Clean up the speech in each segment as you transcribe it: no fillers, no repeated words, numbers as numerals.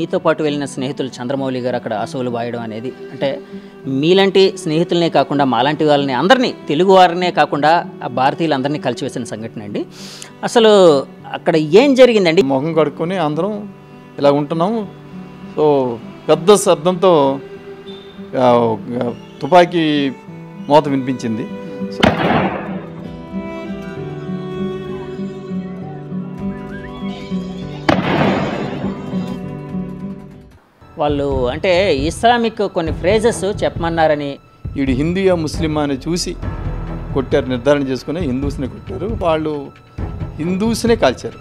మీతో పాటు వెళ్ళిన స్నేహితులు చంద్రమౌళి గారు అక్కడ అసూలు బాయడం అనేది, అంటే మీలాంటి స్నేహితులనే కాకుండా మాలాంటి వాళ్ళని అందరినీ, తెలుగు వారినే కాకుండా ఆ భారతీయులందరినీ కలిసివేసిన సంఘటన అండి. అసలు అక్కడ ఏం జరిగిందండి? మొహం కడుక్కొని అందరం ఇలా ఉంటున్నాము. సో పెద్ద శబ్దంతో తుపాకీ మోత వినిపించింది. వాళ్ళు అంటే ఇస్లామిక్ కొన్ని ఫ్రేజెస్ చెప్పమన్నారని, వీడు హిందూయా ముస్లిమా అని చూసి కొట్టారు, నిర్ధారణ చేసుకుని హిందూస్నే కొట్టారు. వాళ్ళు హిందూస్నే కాల్చారు.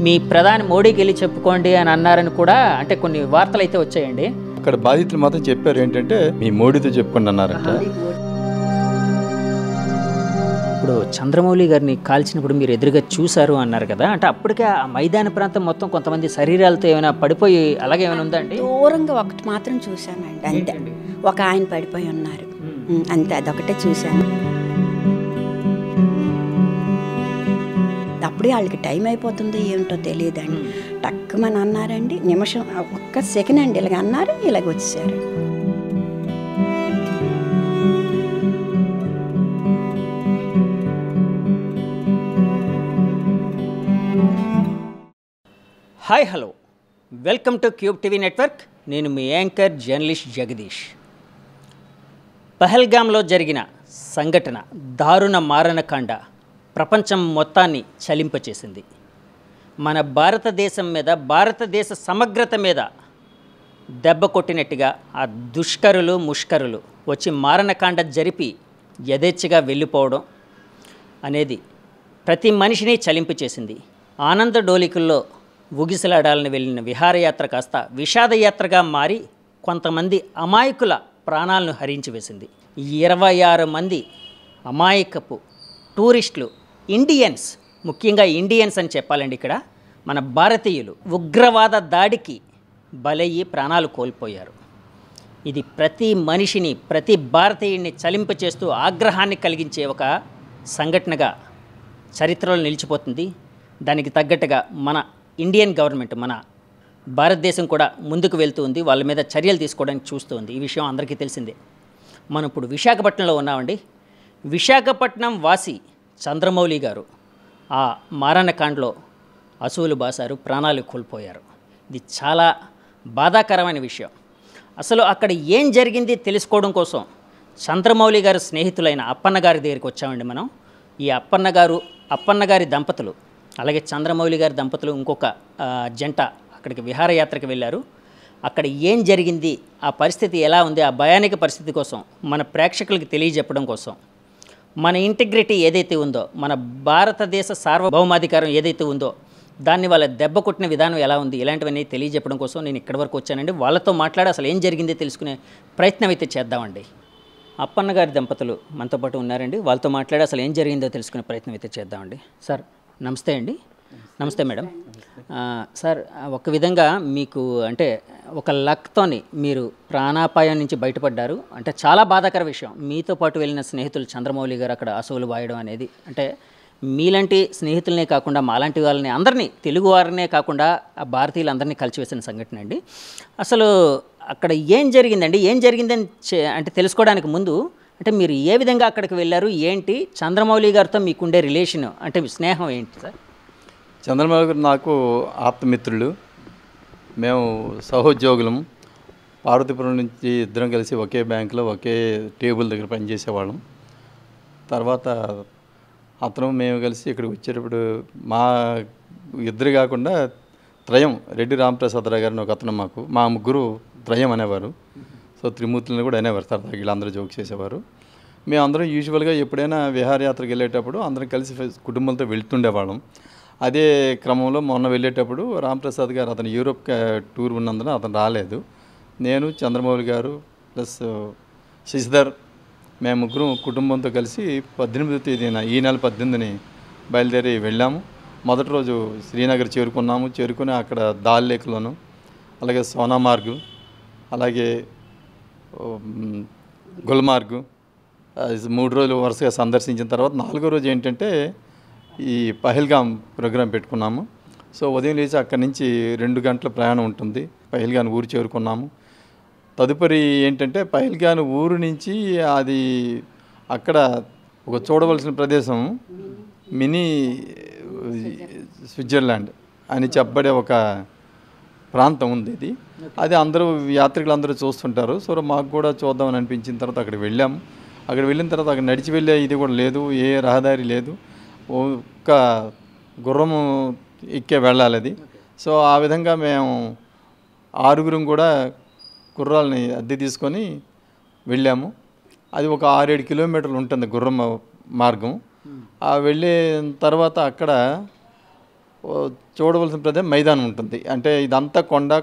మీ ప్రధాని మోడీకి వెళ్ళి చెప్పుకోండి అని అన్నారని కూడా అంటే కొన్ని వార్తలు అయితే వచ్చాయండి. అక్కడ బాధితులు మాత్రం చెప్పారు ఏంటంటే మీ మోడీతో చెప్పుకోండి అన్నారంట. ఇప్పుడు చంద్రమౌళి గారిని కాల్చినప్పుడు మీరు ఎదురుగా చూశారు అన్నారు కదా, అంటే అప్పటికే ఆ మైదాన ప్రాంతం మొత్తం కొంతమంది శరీరాలతో ఏమైనా పడిపోయి అలాగే ఏమైనా ఉందండి? దూరంగా ఒకటి మాత్రం చూశానండి, అంతే. ఒక ఆయన పడిపోయి ఉన్నారు, అంతే, అదొకటే చూశాను. అప్పుడే వాళ్ళకి టైం అయిపోతుందో ఏమిటో తెలియదండి. టక్కుమని అన్నారండి, నిమిషం ఒక్క సెకండ్ అండి ఇలాగ అన్నారు, ఇలాగ వచ్చేసారు. Hi, hello, welcome to cube TV network. నేను మీ యాంకర్ జర్నలిస్ట్ జగదీష్. పహల్గామ్లో జరిగిన సంఘటన, దారుణ మారణకాండ ప్రపంచం మొత్తాన్ని చలింపచేసింది. మన భారతదేశం మీద, భారతదేశ సమగ్రత మీద దెబ్బ కొట్టినట్టుగా ఆ దుష్కరులు ముష్కరులు వచ్చి మారణకాండ జరిపి యథేచ్ఛగా వెళ్ళిపోవడం అనేది ప్రతి మనిషిని చలింపచేసింది. ఆనంద డోలికల్లో ఊగిసలాడాలని వెళ్ళిన విహారయాత్ర కాస్త విషాదయాత్రగా మారి కొంతమంది అమాయకుల ప్రాణాలను హరించి వేసింది. 26 మంది అమాయకపు టూరిస్టులు, ఇండియన్స్, ముఖ్యంగా ఇండియన్స్ అని చెప్పాలండి, ఇక్కడ మన భారతీయులు ఉగ్రవాద దాడికి బలయ్యి ప్రాణాలు కోల్పోయారు. ఇది ప్రతి మనిషిని, ప్రతి భారతీయుడిని చలింపచేస్తూ ఆగ్రహాన్ని కలిగించే ఒక సంఘటనగా చరిత్రలో నిలిచిపోతుంది. దానికి తగ్గట్టుగా మన ఇండియన్ గవర్నమెంట్, మన భారతదేశం కూడా ముందుకు వెళ్తూ ఉంది, వాళ్ళ మీద చర్యలు తీసుకోవడానికి చూస్తూ ఉంది. ఈ విషయం అందరికీ తెలిసిందే. మనం ఇప్పుడు విశాఖపట్నంలో ఉన్నామండి. విశాఖపట్నం వాసి చంద్రమౌళి గారు ఆ మారణకాండలో అసూలు బాసారు, ప్రాణాలు కోల్పోయారు. ఇది చాలా బాధాకరమైన విషయం. అసలు అక్కడ ఏం జరిగింది తెలుసుకోవడం కోసం చంద్రమౌళి గారు స్నేహితులైన అప్పన్న గారి దగ్గరికి వచ్చామండి మనం. ఈ అప్పన్న గారి దంపతులు, అలాగే చంద్రమౌళి గారి దంపతులు, ఇంకొక జంట అక్కడికి విహారయాత్రకు వెళ్ళారు. అక్కడ ఏం జరిగింది, ఆ పరిస్థితి ఎలా ఉంది, ఆ భయానక పరిస్థితి కోసం మన ప్రేక్షకులకి తెలియజెప్పడం కోసం, మన ఇంటిగ్రిటీ ఏదైతే ఉందో, మన భారతదేశ సార్వభౌమాధికారం ఏదైతే ఉందో దాన్ని వాళ్ళ దెబ్బ కొట్టిన విధానం ఎలా ఉంది, ఇలాంటివన్నీ తెలియజెప్పడం కోసం నేను ఇక్కడి వరకు వచ్చానండి. వాళ్ళతో మాట్లాడి అసలు ఏం జరిగిందో తెలుసుకునే ప్రయత్నం అయితే చేద్దామండి. అప్పన్న గారి దంపతులు మనతో పాటు ఉన్నారండి. వాళ్ళతో మాట్లాడి అసలు ఏం జరిగిందో తెలుసుకునే ప్రయత్నం అయితే చేద్దామండి. సార్ నమస్తే అండి. నమస్తే మేడం. సార్, ఒక విధంగా మీకు అంటే ఒక లక్తోని మీరు ప్రాణాపాయం నుంచి బయటపడ్డారు. అంటే చాలా బాధాకర విషయం. మీతో పాటు వెళ్ళిన స్నేహితులు చంద్రమౌళి గారు అక్కడ అసూలు బాయడం అనేది, అంటే మీలాంటి స్నేహితులనే కాకుండా మాలాంటి వాళ్ళని అందరినీ, తెలుగు వారినే కాకుండా ఆ భారతీయులందరినీ కలిసివేసిన సంఘటన అండి. అసలు అక్కడ ఏం జరిగిందండి, ఏం జరిగిందని అంటే తెలుసుకోవడానికి ముందు అంటే మీరు ఏ విధంగా అక్కడికి వెళ్ళారు, ఏంటి, చంద్రమౌళి గారితో మీకుండే రిలేషన్, అంటే స్నేహం ఏంటి సార్? చంద్రమౌళి గారు నాకు ఆప్తమిత్రులు, మేము సహోద్యోగులం. పార్వతీపురం నుంచి ఇద్దరం కలిసి ఒకే బ్యాంకులో ఒకే టేబుల్ దగ్గర పనిచేసేవాళ్ళం. తర్వాత అతను మేము కలిసి ఇక్కడికి వచ్చేటప్పుడు మా ఇద్దరు కాకుండా త్రయం, రెడ్డి రామప్రసాదరావు గారిని ఒక అతను, మా ముగ్గురు త్రయం అనేవారు. సో త్రిమూర్తులను కూడా అనేవారు, సరదాగా వీళ్ళందరూ జోక్ చేసేవారు. మేము అందరం యూజువల్గా ఎప్పుడైనా విహారయాత్రకు వెళ్ళేటప్పుడు అందరం కలిసి కుటుంబంతో వెళ్తుండేవాళ్ళం. అదే క్రమంలో మొన్న వెళ్ళేటప్పుడు రామప్రసాద్ గారు, అతను యూరోప్ టూర్ ఉన్నందున అతను రాలేదు. నేను, చంద్రమౌళి గారు ప్లస్ శశిధర్, మేము ముగ్గురం కుటుంబంతో కలిసి 18వ తేదీన, ఈ నెల 18ని బయలుదేరి వెళ్ళాము. మొదటి రోజు శ్రీనగర్ చేరుకుని అక్కడ దాల్ లేక్లోను, అలాగే సోనామార్గ్, అలాగే గుల్మార్గ్ 3 రోజులు వరుసగా సందర్శించిన తర్వాత 4వ రోజు ఏంటంటే ఈ పహల్గామ్ ప్రోగ్రాం పెట్టుకున్నాము. సో ఉదయం లేచి అక్కడి నుంచి 2 గంటల ప్రయాణం ఉంటుంది. పహల్గాన్ ఊరు చేరుకున్నాము. తదుపరి ఏంటంటే పహల్గాన్ ఊరు నుంచి అది అక్కడ ఒక చూడవలసిన ప్రదేశం మినీ స్విట్జర్లాండ్ అని చెప్పబడే ఒక ప్రాంతం ఉంది. అది అందరూ యాత్రికులందరూ చూస్తుంటారు. సో మాకు కూడా చూద్దామని అనిపించిన తర్వాత అక్కడికి వెళ్ళాము. అక్కడ వెళ్ళిన తర్వాత అక్కడ నడిచి వెళ్ళే ఇది కూడా లేదు, ఏ రహదారి లేదు, ఒక్క గుర్రము ఎక్కే వెళ్ళాలి అది. సో ఆ విధంగా మేము 6గురం కూడా గుర్రాలని అద్దె తీసుకొని వెళ్ళాము. అది ఒక 6-7 కిలోమీటర్లు ఉంటుంది గుర్రం మార్గం. ఆ వెళ్ళిన తర్వాత అక్కడ చూడవలసిన ప్రదేశం మైదానం ఉంటుంది. అంటే ఇదంతా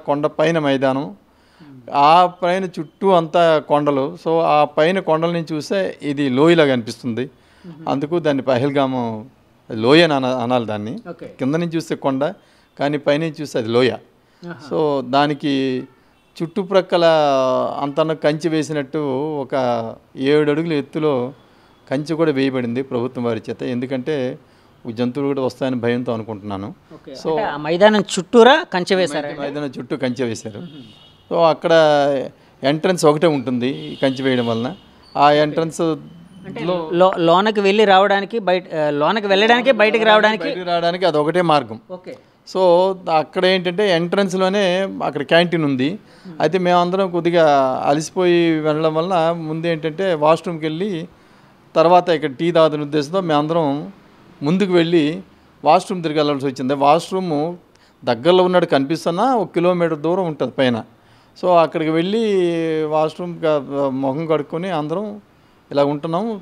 కొండ పైన మైదానం, ఆ పైన చుట్టూ అంతా కొండలు. సో ఆ పైన కొండల నుంచి చూస్తే ఇది లోయలాగా అనిపిస్తుంది. అందుకు దాన్ని పహల్గాము లోయ అని అనాలి దాన్ని. కింద నుంచి చూస్తే కొండ, కానీ పైనుంచి చూస్తే అది లోయ. సో దానికి చుట్టుప్రక్కల అంతన కంచి వేసినట్టు ఒక 7 అడుగుల ఎత్తులో కంచి కూడా వేయబడింది ప్రభుత్వం వారి చేత. ఎందుకంటే జంతువులు కూడా వస్తాయని భయంతో అనుకుంటున్నాను. సో ఆ మైదానం చుట్టూరా కంచె వేశారు. మైదానం చుట్టూ కంచె వేశారు. సో అక్కడ ఎంట్రన్స్ ఒకటే ఉంటుంది ఈ కంచె వేయడం వలన. ఆ ఎంట్రన్స్ లోనకి వెళ్ళి రావడానికి, లోనకి వెళ్ళడానికి, బయటకు రావడానికి అది ఒకటే మార్గం. సో అక్కడ ఏంటంటే ఎంట్రన్స్లోనే అక్కడ క్యాంటీన్ ఉంది. అయితే మేమందరం కొద్దిగా అలసిపోయి వెళ్ళడం వల్ల ముందు ఏంటంటే వాష్రూమ్కి వెళ్ళి తర్వాత ఇక్కడ టీ తాగుతున్న ఉద్దేశంతో మేమందరం ముందుకు వెళ్ళి వాష్రూమ్ తిరిగి వెళ్ళాల్సి వచ్చింది. వాష్రూము దగ్గరలో ఉన్నట్టు కనిపిస్తున్నా 1 కిలోమీటర్ దూరం ఉంటుంది పైన. సో అక్కడికి వెళ్ళి వాష్రూమ్ ముఖం కడుక్కొని అందరం ఇలా ఉంటున్నాము.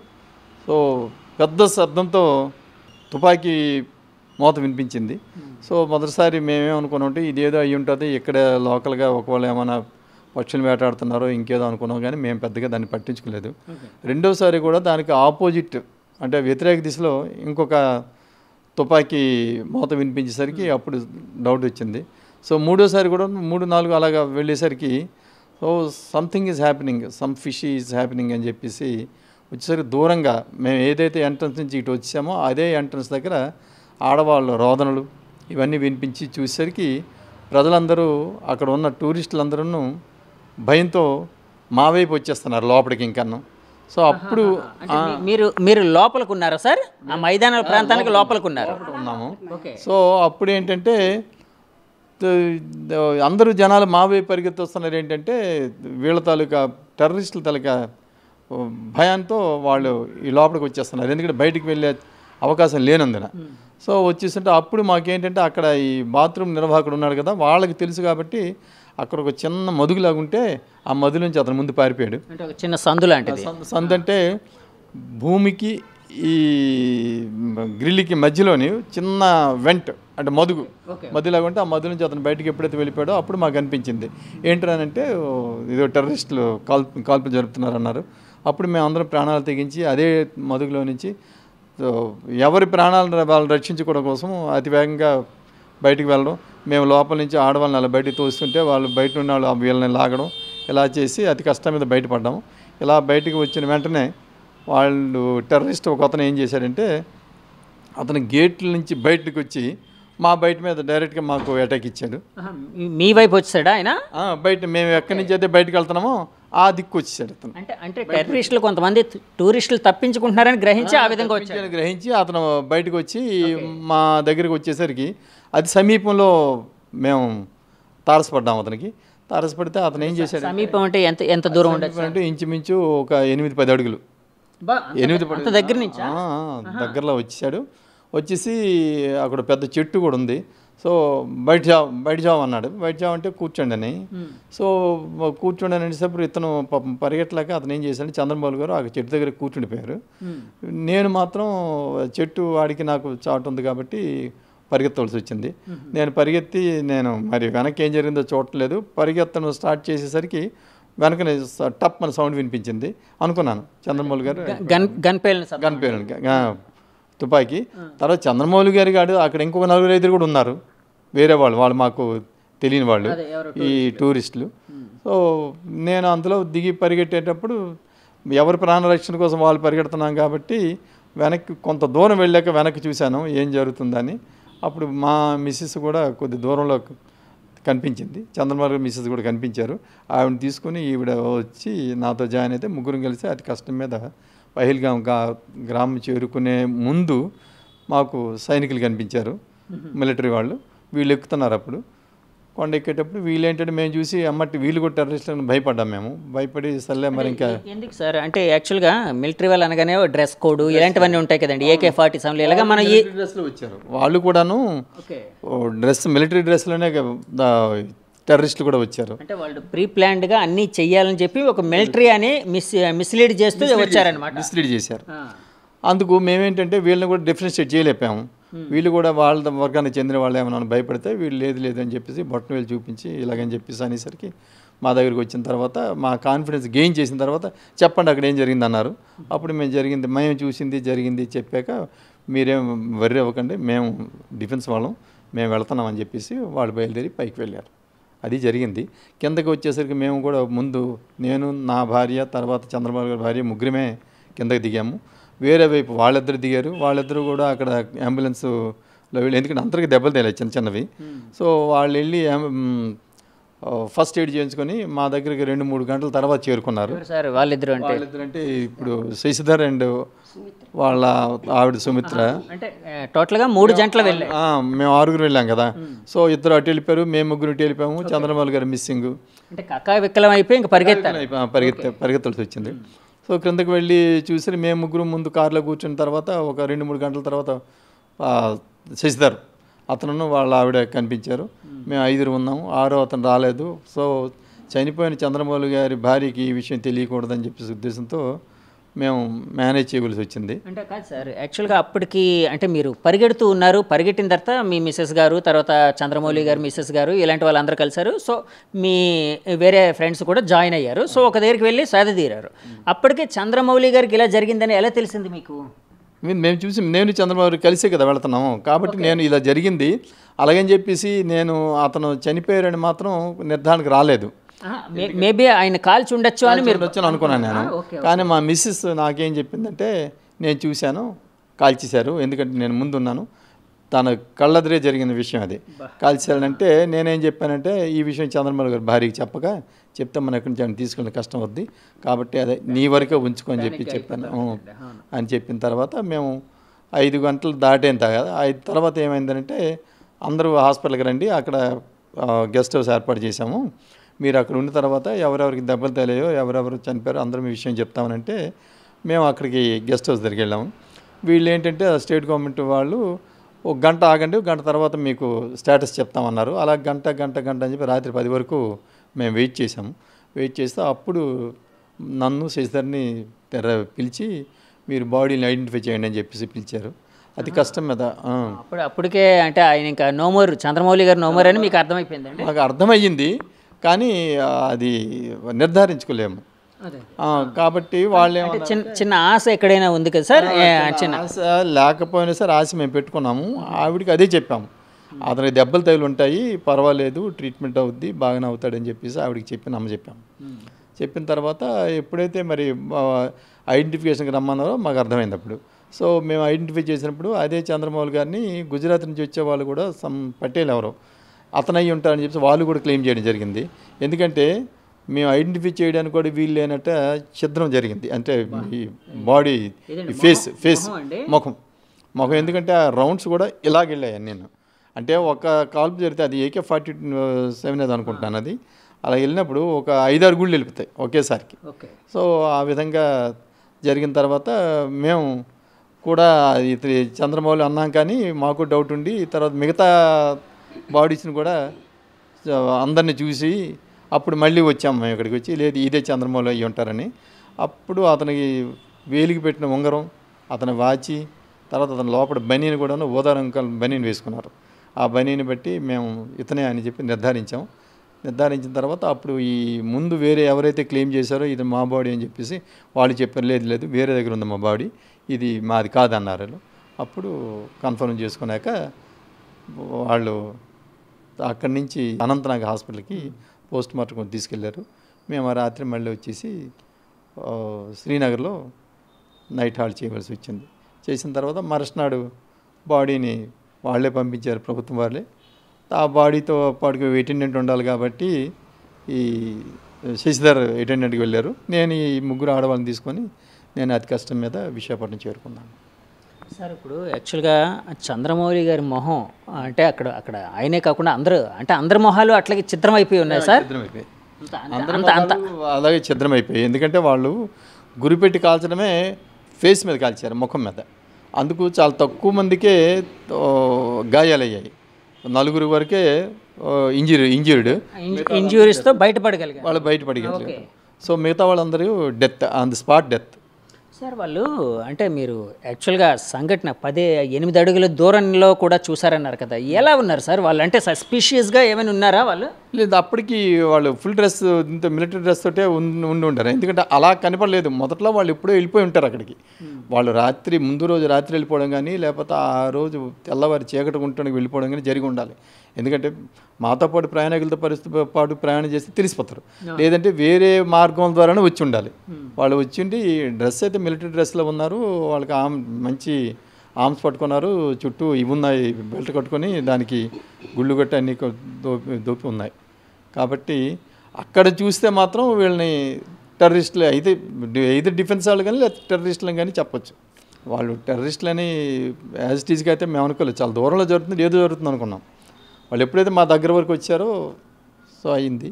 సో పెద్ద శబ్దంతో తుపాకీ మోత వినిపించింది. సో మొదటిసారి మేమేమనుకున్నామంటే ఇదేదో అయ్యి ఉంటుంది, ఇక్కడ లోకల్గా ఒకవేళ ఏమైనా పక్షులు వేటాడుతున్నారో ఇంకేదో అనుకున్నాం, కానీ మేము పెద్దగా దాన్ని పట్టించుకోలేదు. రెండోసారి కూడా దానికి ఆపోజిట్ అంటే వ్యతిరేక దిశలో ఇంకొక తుపాకీ మోత వినిపించేసరికి అప్పుడు డౌట్ వచ్చింది. సో మూడోసారి కూడా 3-4 అలాగా వెళ్ళేసరికి so something is happening, some fish is happening అని చెప్పేసి వచ్చేసరికి దూరంగా మేము ఏదైతే ఎంట్రన్స్ నుంచి ఇటు వచ్చామో అదే ఎంట్రన్స్ దగ్గర ఆడవాళ్ళు రోదనలు ఇవన్నీ వినిపించి చూసేసరికి ప్రజలందరూ అక్కడ ఉన్న టూరిస్టులందరూ భయంతో మా వైపు వచ్చేస్తున్నారు లోపలికి ఇంకన్నా. సో అప్పుడు మీరు లోపలికి ఉన్నారా సార్? ఆ మైదాన ప్రాంతానికి లోపలికి ఉన్నాము. సో అప్పుడు ఏంటంటే అందరూ జనాలు మా వైపు పరిగెత్తొస్తున్నారు. ఏంటంటే వీళ్ళ తాలూకా టెర్రరిస్టుల తాలూకా భయంతో వాళ్ళు ఈ లోపలికి వచ్చేస్తున్నారు, ఎందుకంటే బయటికి వెళ్ళే అవకాశం లేనందున. సో వచ్చేస్తుంటే అప్పుడు మాకేంటంటే అక్కడ ఈ బాత్రూమ్ నిర్వాహకుడు ఉన్నాడు కదా, వాళ్ళకి తెలుసు కాబట్టి అక్కడ ఒక చిన్న మదుగులాగా ఉంటే ఆ మధు నుంచి అతను ముందు పారిపోయాడు. అంటే ఒక చిన్న సందు లాంటిది. సందు అంటే భూమికి ఈ గ్రిల్కి మధ్యలోని చిన్న వెంట్ అంటే మధులాగా ఉంటే ఆ మధు నుంచి అతను బయటకు ఎప్పుడైతే వెళ్ళిపోయాడో అప్పుడు మాకు అనిపించింది ఏంటంటే ఇదో టెర్రరిస్టులు కాల్పులు జరుపుతున్నారన్నారు. అప్పుడు మేము అందరం ప్రాణాలు తెగించి అదే మధుగులో నుంచి ఎవరి ప్రాణాలను వాళ్ళు రక్షించుకోవడం కోసం అతి వేగంగా బయటికి వెళ్ళడం, మేము లోపల నుంచి ఆడవాళ్ళని అలా బయటికి తోస్తుంటే వాళ్ళు బయట ఉన్న వాళ్ళు వీళ్ళని లాగడం, ఇలా చేసి అతి కష్టం మీద బయటపడ్డాము. ఇలా బయటికి వచ్చిన వెంటనే వాళ్ళు టెర్రరిస్ట్ ఒక అతను ఏం చేశాడంటే అతను గేట్ల నుంచి బయటకు వచ్చి మా బయట మీద డైరెక్ట్గా మాకు అటాక్ ఇచ్చాడు. మీ వైపు వచ్చాడా ఆయన? బయట మేము ఎక్కడి నుంచి అయితే బయటకు వెళ్తున్నామో ఆ దిక్కు వచ్చేసాడు అతను. అంటే టెర్రరిస్టులు కొంతమంది టూరిస్టులు తప్పించుకుంటున్నారని గ్రహించి ఆ విధంగా గ్రహించి అతను బయటకు వచ్చి మా దగ్గరికి వచ్చేసరికి అది సమీపంలో మేము తారసపడ్డాము. అతనికి తారసపడితే అతను ఏం చేశాడు, సమీపం అంటే ఎంత దూరం అంటే ఇంచుమించు ఒక 8-10 అడుగులు, 8 దగ్గర నుంచి దగ్గరలో వచ్చేసాడు. వచ్చేసి అక్కడ పెద్ద చెట్టు కూడా ఉంది. సో బయట జావ్ అన్నాడు. బయట జావ్ అంటే కూర్చోండి అని. సో కూర్చోండి అని అనేటప్పుడు ఇతను పరిగెట్టలేక అతను ఏం చేశాడు, చంద్రబాబు గారు ఆ చెట్టు దగ్గర కూర్చుండిపోయారు. నేను మాత్రం చెట్టు వాడికి నాకు చాటు ఉంది కాబట్టి పరిగెత్తవలసి వచ్చింది. నేను పరిగెత్తి మరి వెనక్కి ఏం జరిగిందో చూడట్లేదు. పరిగెత్తను స్టార్ట్ చేసేసరికి వెనకనే టప్ మన సౌండ్ వినిపించింది. అనుకున్నాను చంద్రమౌళి గారు గన్ పేలిన తుపాకీ. తర్వాత చంద్రమౌళి గారి అక్కడ ఇంకొక 4-5 కూడా ఉన్నారు, వేరే వాళ్ళు మాకు తెలియని వాళ్ళు, ఈ టూరిస్టులు. సో నేను అందులో దిగి పరిగెట్టేటప్పుడు ఎవరి ప్రాణరక్షణ కోసం వాళ్ళు పరిగెడుతున్నాం కాబట్టి వెనక్కి కొంత దూరం వెళ్ళాక వెనక్కి చూశాను ఏం జరుగుతుందని. అప్పుడు మా మిస్సెస్ కూడా కొద్ది దూరంలో కనిపించింది, చంద్రబాబు గారు మిస్సెస్ కూడా కనిపించారు. ఆవిడని తీసుకుని ఈవిడ వచ్చి నాతో జాయిన్ అయితే ముగ్గురం కలిసి అతి కష్టం మీద పహల్గాం గ్రామం చేరుకునే ముందు మాకు సైనికులు కనిపించారు, మిలిటరీ వాళ్ళు. వీళ్ళు ఎక్కుతున్నారు. అప్పుడు కొండ ఎక్కేటప్పుడు వీళ్ళు ఏంటంటే మేము చూసి అమ్మటి వీళ్ళు కూడా టెర్రరిస్టులను భయపడ్డాం. మేము భయపడి సర్లే మరి ఇంకా ఎందుకు సార్ అంటే యాక్చువల్గా మిలిటరీ వాళ్ళు అనగానే డ్రెస్ కోడ్ ఇలాంటివన్నీ ఉంటాయి కదండి, AK-47 ఇలాగా మనం ఈ డ్రెస్లో వచ్చారు వాళ్ళు కూడాను. ఓకే, మిలిటరీ డ్రెస్లోనే టెర్రరిస్టులు కూడా వచ్చారు. అంటే వాళ్ళు ప్రీ ప్లాన్డ్గా అన్నీ చెయ్యాలని చెప్పి ఒక మిలిటరీ అని మిస్లీడ్ చేస్తూ వచ్చారనమాట. మిస్లీడ్ చేశారు. అందుకు మేమేంటంటే వీళ్ళని కూడా డిఫరెన్షియేట్ చేయలేపాము. వీళ్ళు కూడా వాళ్ళ వర్గానికి చెందిన వాళ్ళు ఏమన్నా భయపడితే వీళ్ళు లేదు అని చెప్పేసి బొట్టన వేలు చూపించి ఇలాగని చెప్పేసి అనేసరికి మా దగ్గరికి వచ్చిన తర్వాత మా కాన్ఫిడెన్స్ గెయిన్ చేసిన తర్వాత చెప్పండి అక్కడ ఏం జరిగింది అన్నారు. అప్పుడు మేము చూసింది జరిగింది చెప్పాక మీరేం వర్రీ అవ్వకండి, మేము డిఫెన్స్ వాళ్ళం, మేము వెళ్తున్నామని చెప్పేసి వాళ్ళు బయలుదేరి పైకి వెళ్ళారు. అది జరిగింది. కిందకి వచ్చేసరికి మేము కూడా ముందు నేను నా భార్య తర్వాత చంద్రబాబు గారి భార్య ముగ్గురమే కిందకి దిగాము. వేరే వైపు వాళ్ళిద్దరు దిగారు. వాళ్ళిద్దరూ కూడా అక్కడ అంబులెన్స్లో వెళ్ళి, ఎందుకంటే అందరికీ దెబ్బలు తేలేదు చిన్నవి. సో వాళ్ళు వెళ్ళి ఫస్ట్ ఎయిడ్ చేయించుకొని మా దగ్గరికి 2-3 గంటల తర్వాత చేరుకున్నారు. సార్ వాళ్ళిద్దరు అంటే ఇప్పుడు శశిధర్ అండ్ వాళ్ళ ఆవిడ సుమిత్ర. అంటే టోటల్గా 3 జంటలు వెళ్ళాయి. మేము 6 వెళ్ళాం కదా. సో ఇద్దరు అటు వెళ్ళిపోయారు, మేము 3 ఇటు వెళ్ళిపోయాము. చంద్రబాబు గారు మిస్సింగ్. అంటే కక్కా విక్కలం అయిపోయి ఇంకా పరిగెత్తాల్సి వచ్చింది. సో క్రిందకి వెళ్ళి చూసి మేము 3 ముందు కారులో కూర్చున్న తర్వాత ఒక 2-3 గంటల తర్వాత శశిధర్ అతను వాళ్ళ ఆవిడ కనిపించారు. మేము 5 ఉన్నాము, 6వ అతను రాలేదు. సో చనిపోయిన చంద్రబాబు గారి భార్యకి ఈ విషయం తెలియకూడదని చెప్పేసి ఉద్దేశంతో మేము మేనేజ్ చేయవలసి వచ్చింది. అంటే కాదు సార్, యాక్చువల్గా అప్పటికి అంటే మీరు పరిగెడుతూ ఉన్నారు, పరిగెట్టిన తర్వాత మీ మిస్సెస్ గారు తర్వాత చంద్రమౌళి గారు మిస్సెస్ గారు ఇలాంటి వాళ్ళందరూ కలిశారు. సో మీ వేరే ఫ్రెండ్స్ కూడా జాయిన్ అయ్యారు. సో ఒక దగ్గరికి వెళ్ళి తీరారు. అప్పటికే చంద్రమౌళి గారికి ఇలా జరిగిందని ఎలా తెలిసింది మీకు? మేము చూసి నేను చంద్రబాబు కలిసే కదా వెళ్తున్నాము కాబట్టి నేను ఇలా జరిగింది అలాగని చెప్పేసి నేను అతను చనిపోయారని మాత్రం నిర్ధారణకు రాలేదు. మేబీ ఆయన కాల్చి ఉండొచ్చు అని మీరు వచ్చాను అనుకున్నాను నేను. కానీ మా మిస్సెస్ నాకేం చెప్పిందంటే నేను చూశాను కాల్చేశారు, ఎందుకంటే నేను ముందున్నాను, తన కళ్ళెదురే జరిగిన విషయం అది. కాల్చేశారంటే నేనేం చెప్పానంటే ఈ విషయం చంద్రబాబు గారు భార్యకి చెప్తే మన ఎక్కడి నుంచి ఆయన తీసుకెళ్ళిన కష్టం వద్ది కాబట్టి అదే నీ వరకే ఉంచుకొని చెప్పి చెప్పాను అని చెప్పిన తర్వాత మేము 5 గంటలు దాటేంత కదా. 5 తర్వాత ఏమైందంటే అందరూ హాస్పిటల్కి రండి, అక్కడ గెస్ట్ హౌస్ ఏర్పాటు చేశాము, మీరు అక్కడ ఉన్న తర్వాత ఎవరెవరికి దెబ్బలు తేలేయో ఎవరెవరు చనిపోయారో అందరూ మీ విషయం చెప్తామనంటే మేము అక్కడికి గెస్ట్ హౌస్ దగ్గరికి వెళ్ళాము. వీళ్ళు ఏంటంటే స్టేట్ గవర్నమెంట్ వాళ్ళు 1 గంట ఆగండి, 1 గంట తర్వాత మీకు స్టేటస్ చెప్తామన్నారు. అలా గంట అని చెప్పి రాత్రి 10 వరకు మేము వెయిట్ చేసాము. వెయిట్ చేస్తే అప్పుడు నన్ను శశిధర్ని పిలిచి మీరు బాడీని ఐడెంటిఫై చేయండి అని చెప్పేసి పిలిచారు. అది కష్టం మీద అప్పటికే అంటే ఆయన ఇంకా నోమోర్ చంద్రమౌళి గారు నోమోర్ అని మీకు అర్థమైపోయింది? నాకు అర్థమయ్యింది కానీ అది నిర్ధారించుకోలేము కాబట్టి వాళ్ళు చిన్న ఆశ ఎక్కడైనా ఉంది కదా సార్? చిన్న ఆశ లేకపోయినా సార్ ఆశ మేము పెట్టుకున్నాము. ఆవిడికి అదే చెప్పాము, అతనికి దెబ్బలు తగిలి ఉంటాయి, పర్వాలేదు, ట్రీట్మెంట్ అవుద్ది, బాగానే అవుతాడని చెప్పేసి ఆవిడకి చెప్పాము. చెప్పిన తర్వాత ఎప్పుడైతే మరి ఐడెంటిఫికేషన్కి రమ్మన్నారో మాకు అర్థమైంది అప్పుడు. సో మేము ఐడెంటిఫై చేసినప్పుడు అదే చంద్రమౌళి గారిని గుజరాత్ నుంచి వచ్చే వాళ్ళు కూడా పటేల్ ఎవరో అతను అయ్యి ఉంటారని చెప్పి వాళ్ళు కూడా క్లెయిమ్ చేయడం జరిగింది. ఎందుకంటే మేము ఐడెంటిఫై చేయడానికి కూడా వీలు లేనట్ట ఛిద్రం జరిగింది, అంటే ఈ బాడీ ఫేస్ ముఖం ఎందుకంటే ఆ రౌండ్స్ కూడా ఇలాగ వెళ్ళాయి. నేను అంటే ఒక కాల్పు జరిగితే అది AK-47 అది అనుకుంటున్నాను, అది అలా వెళ్ళినప్పుడు ఒక 5-6 గుళ్ళు వెళ్ళిపోతాయి ఒకేసారికి. సో ఆ విధంగా జరిగిన తర్వాత మేము కూడా ఇది చంద్రమౌళి అన్నాం కానీ మాకు డౌట్ ఉండి తర్వాత మిగతా బాడీస్ని కూడా అందరినీ చూసి అప్పుడు మళ్ళీ వచ్చాము మేము ఇక్కడికి వచ్చి, లేదు ఇదే చంద్రమౌళి అయ్యి ఉంటారని. అప్పుడు అతనికి వేలికి పెట్టిన ఉంగరం, అతని వాచి, తర్వాత అతని లోపల బనీని కూడా ఊదా రంగు బనీని వేసుకున్నారు. ఆ బనీని బట్టి మేము ఇతనే అని చెప్పి నిర్ధారించిన తర్వాత అప్పుడు ఈ ముందు వేరే ఎవరైతే క్లెయిమ్ చేశారో ఇది మా బాడీ అని చెప్పేసి వాళ్ళు చెప్పారు, లేదు వేరే దగ్గర ఉంది మా బాడీ, ఇది మాది కాదన్నారు. అప్పుడు కన్ఫర్మ్ చేసుకున్నాక వాళ్ళు అక్కడి నుంచి అనంతనాగ్ హాస్పిటల్కి పోస్ట్ మార్టం తీసుకెళ్లారు. మేము ఆ రాత్రి మళ్ళీ వచ్చేసి శ్రీనగర్లో నైట్ హాల్ట్ చేయవలసి వచ్చింది. చేసిన తర్వాత మరుసనాడు బాడీని వాళ్ళే పంపించారు, ప్రభుత్వం వాళ్ళే. ఆ బాడీతో పాటుకు అటెండెంట్ ఉండాలి కాబట్టి ఈ శశిధర్ అటెండెంట్కి వెళ్ళారు. నేను ఈ ముగ్గురు ఆడవాళ్ళని తీసుకొని నేను అతి కష్టం మీద విశాఖపట్నం చేరుకున్నాను. సార్ ఇప్పుడు యాక్చువల్గా చంద్రమౌళి గారి మొహం అంటే అక్కడ ఆయనే కాకుండా అందరి మొహాలు అట్లాగే చిత్రం అయిపోయి ఉన్నాయి సార్. ఛిద్రమైపోయాయి, అలాగే ఛిద్రమైపోయాయి. ఎందుకంటే వాళ్ళు గురిపెట్టి కాల్చడమే ఫేస్ మీద కాల్చారు, ముఖం మీద. అందుకు చాలా తక్కువ మందికే గాయాలయ్యాయి. 4 వరకే ఇంజ్యూరీస్తో బయటపడగలిగారు, వాళ్ళు బయటపడగలిగారు. సో మిగతా వాళ్ళందరూ death, on the spot death. Sir వాళ్ళు అంటే మీరు యాక్చువల్గా సంఘటన 8 అడుగుల దూరంలో కూడా చూసారన్నారు కదా, ఎలా ఉన్నారు సార్ వాళ్ళు? అంటే సస్పిషియస్గా ఏమైనా ఉన్నారా వాళ్ళు? లేదు, అప్పటికి వాళ్ళు ఫుల్ డ్రెస్, ఇంత మిలిటరీ డ్రెస్ తోటే ఉండి ఉంటారు. ఎందుకంటే అలా కనపడలేదు. మొదట్లో వాళ్ళు ఎప్పుడో వెళ్ళిపోయి ఉంటారు అక్కడికి. వాళ్ళు ముందు రోజు రాత్రి వెళ్ళిపోవడం కానీ, లేకపోతే ఆ రోజు తెల్లవారి చీకటి ఉండడానికి వెళ్ళిపోవడం కానీ జరిగి ఉండాలి. ఎందుకంటే మాతో పాటు ప్రయాణికులతో పాటు ప్రయాణం చేస్తే తెలిసిపోతారు. లేదంటే వేరే మార్గం ద్వారానే వచ్చి ఉండాలి. వాళ్ళు వచ్చిండి డ్రెస్ అయితే మిలిటరీ డ్రెస్లో ఉన్నారు. వాళ్ళకి మంచి ఆర్మ్స్ పట్టుకున్నారు, చుట్టూ ఇవి ఉన్నాయి, బెల్ట్ కట్టుకొని దానికి గుళ్ళు గట్టి అన్ని దోపి ఉన్నాయి. కాబట్టి అక్కడ చూస్తే మాత్రం వీళ్ళని టెర్రరిస్టులు అయితే డిఫెన్స్ వాళ్ళు కానీ లేకపోతే టెర్రరిస్టులు కానీ చెప్పొచ్చు. వాళ్ళు టెర్రరిస్టులని యాజ్ ఇట్ ఈజ్గా అయితే మేము అనుకోలేదు. చాలా దూరంలో జరుగుతుంది, ఏదో జరుగుతుంది అనుకున్నాం. వాళ్ళు ఎప్పుడైతే మా దగ్గర వరకు వచ్చారో సో అయింది.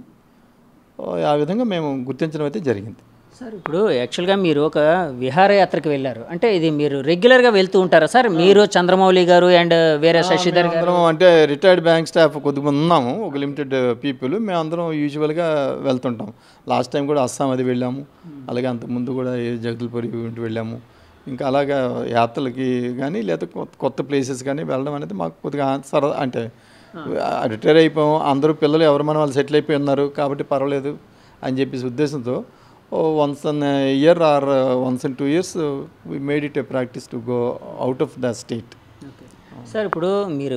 ఆ విధంగా మేము గుర్తించడం అయితే జరిగింది. సార్ ఇప్పుడు యాక్చువల్గా మీరు ఒక విహారయాత్రకు వెళ్ళారు అంటే ఇది మీరు రెగ్యులర్గా వెళ్తూ ఉంటారా సార్? మీరు, చంద్రమౌళి గారు అండ్ వేరే శశిధర్ గారు? అంటే రిటైర్డ్ బ్యాంక్ స్టాఫ్ కొద్దిమంది ఉన్నాము, ఒక లిమిటెడ్ పీపుల్. మేము అందరం యూజువల్గా వెళ్తుంటాం. లాస్ట్ టైం కూడా అస్సాం అది వెళ్ళాము, అలాగే అంతకుముందు కూడా జగదల్పూర్ వెళ్ళాము. ఇంకా అలాగా యాత్రలకి కానీ లేదా కొత్త ప్లేసెస్ కానీ వెళ్ళడం అనేది మాకు కొద్దిగా సరదా. అంటే రిటైర్ అయిపోయాము, అందరూ పిల్లలు ఎవరు మన వాళ్ళు సెటిల్ అయిపోయి ఉన్నారు కాబట్టి పర్వాలేదు అని చెప్పేసి ఉద్దేశంతో once in a year or once in 2 years we made it a practice to go out of the state. Sir ఇప్పుడు మీరు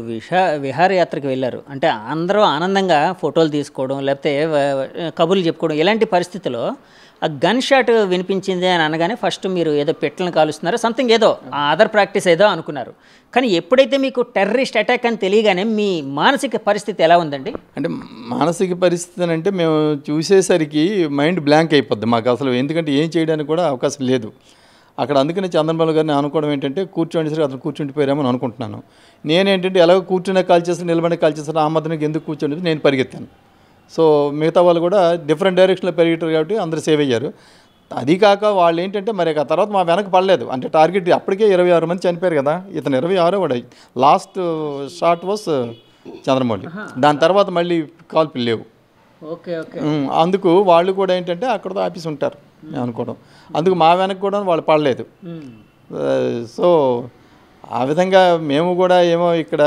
విహారయాత్రకు వెళ్ళారు అంటే అందరూ ఆనందంగా ఫోటోలు తీసుకోవడం లేకపోతే కబుర్లు చెప్పుకోవడం, ఇలాంటి పరిస్థితిలో ఆ గన్ షాట్ వినిపించింది అని అనగానే ఫస్ట్ మీరు ఏదో పెట్టలను కాలుస్తున్నారు, సంథింగ్ ఏదో అదర్ ప్రాక్టీస్ ఏదో అనుకున్నారు. కానీ ఎప్పుడైతే మీకు టెర్రరిస్ట్ అటాక్ అని తెలియగానే మీ మానసిక పరిస్థితి ఎలా ఉందండి? అంటే మానసిక పరిస్థితి అంటే మేము చూసేసరికి మైండ్ బ్లాంక్ అయిపోద్ది మాకు అసలు. ఎందుకంటే ఏం చేయడానికి కూడా అవకాశం లేదు అక్కడ. అందుకని చంద్రబాబు గారిని అనుకోవడం ఏంటంటే కూర్చోండి సరే అతను కూర్చుండిపోయారేమని అనుకుంటున్నాను. నేనేంటంటే ఎలాగో కూర్చునే కాల్ చేస్తాను, నిలబడి కాల్ చేస్తాను, ఆ మధ్యనకి ఎందుకు కూర్చోండి నేను పరిగెత్తాను. సో మిగతా వాళ్ళు కూడా డిఫరెంట్ డైరెక్షన్లో పెరిగేటారు కాబట్టి అందరూ సేవ్ అయ్యారు. అది కాక వాళ్ళు ఏంటంటే మరి ఆ తర్వాత మా వెనక పడలేదు. అంటే టార్గెట్ అప్పటికే 26 మంది చనిపోయారు కదా, ఇతను 26 కూడా. Last shot was Chandramouli. దాని తర్వాత మళ్ళీ కాల్పులు లేవు. అందుకు వాళ్ళు కూడా ఏంటంటే అక్కడతో ఆఫీస్ ఉంటారు అనుకోవడం. అందుకు మా వెనక కూడా వాళ్ళు పడలేదు. సో ఆ విధంగా మేము కూడా ఏమో ఇక్కడ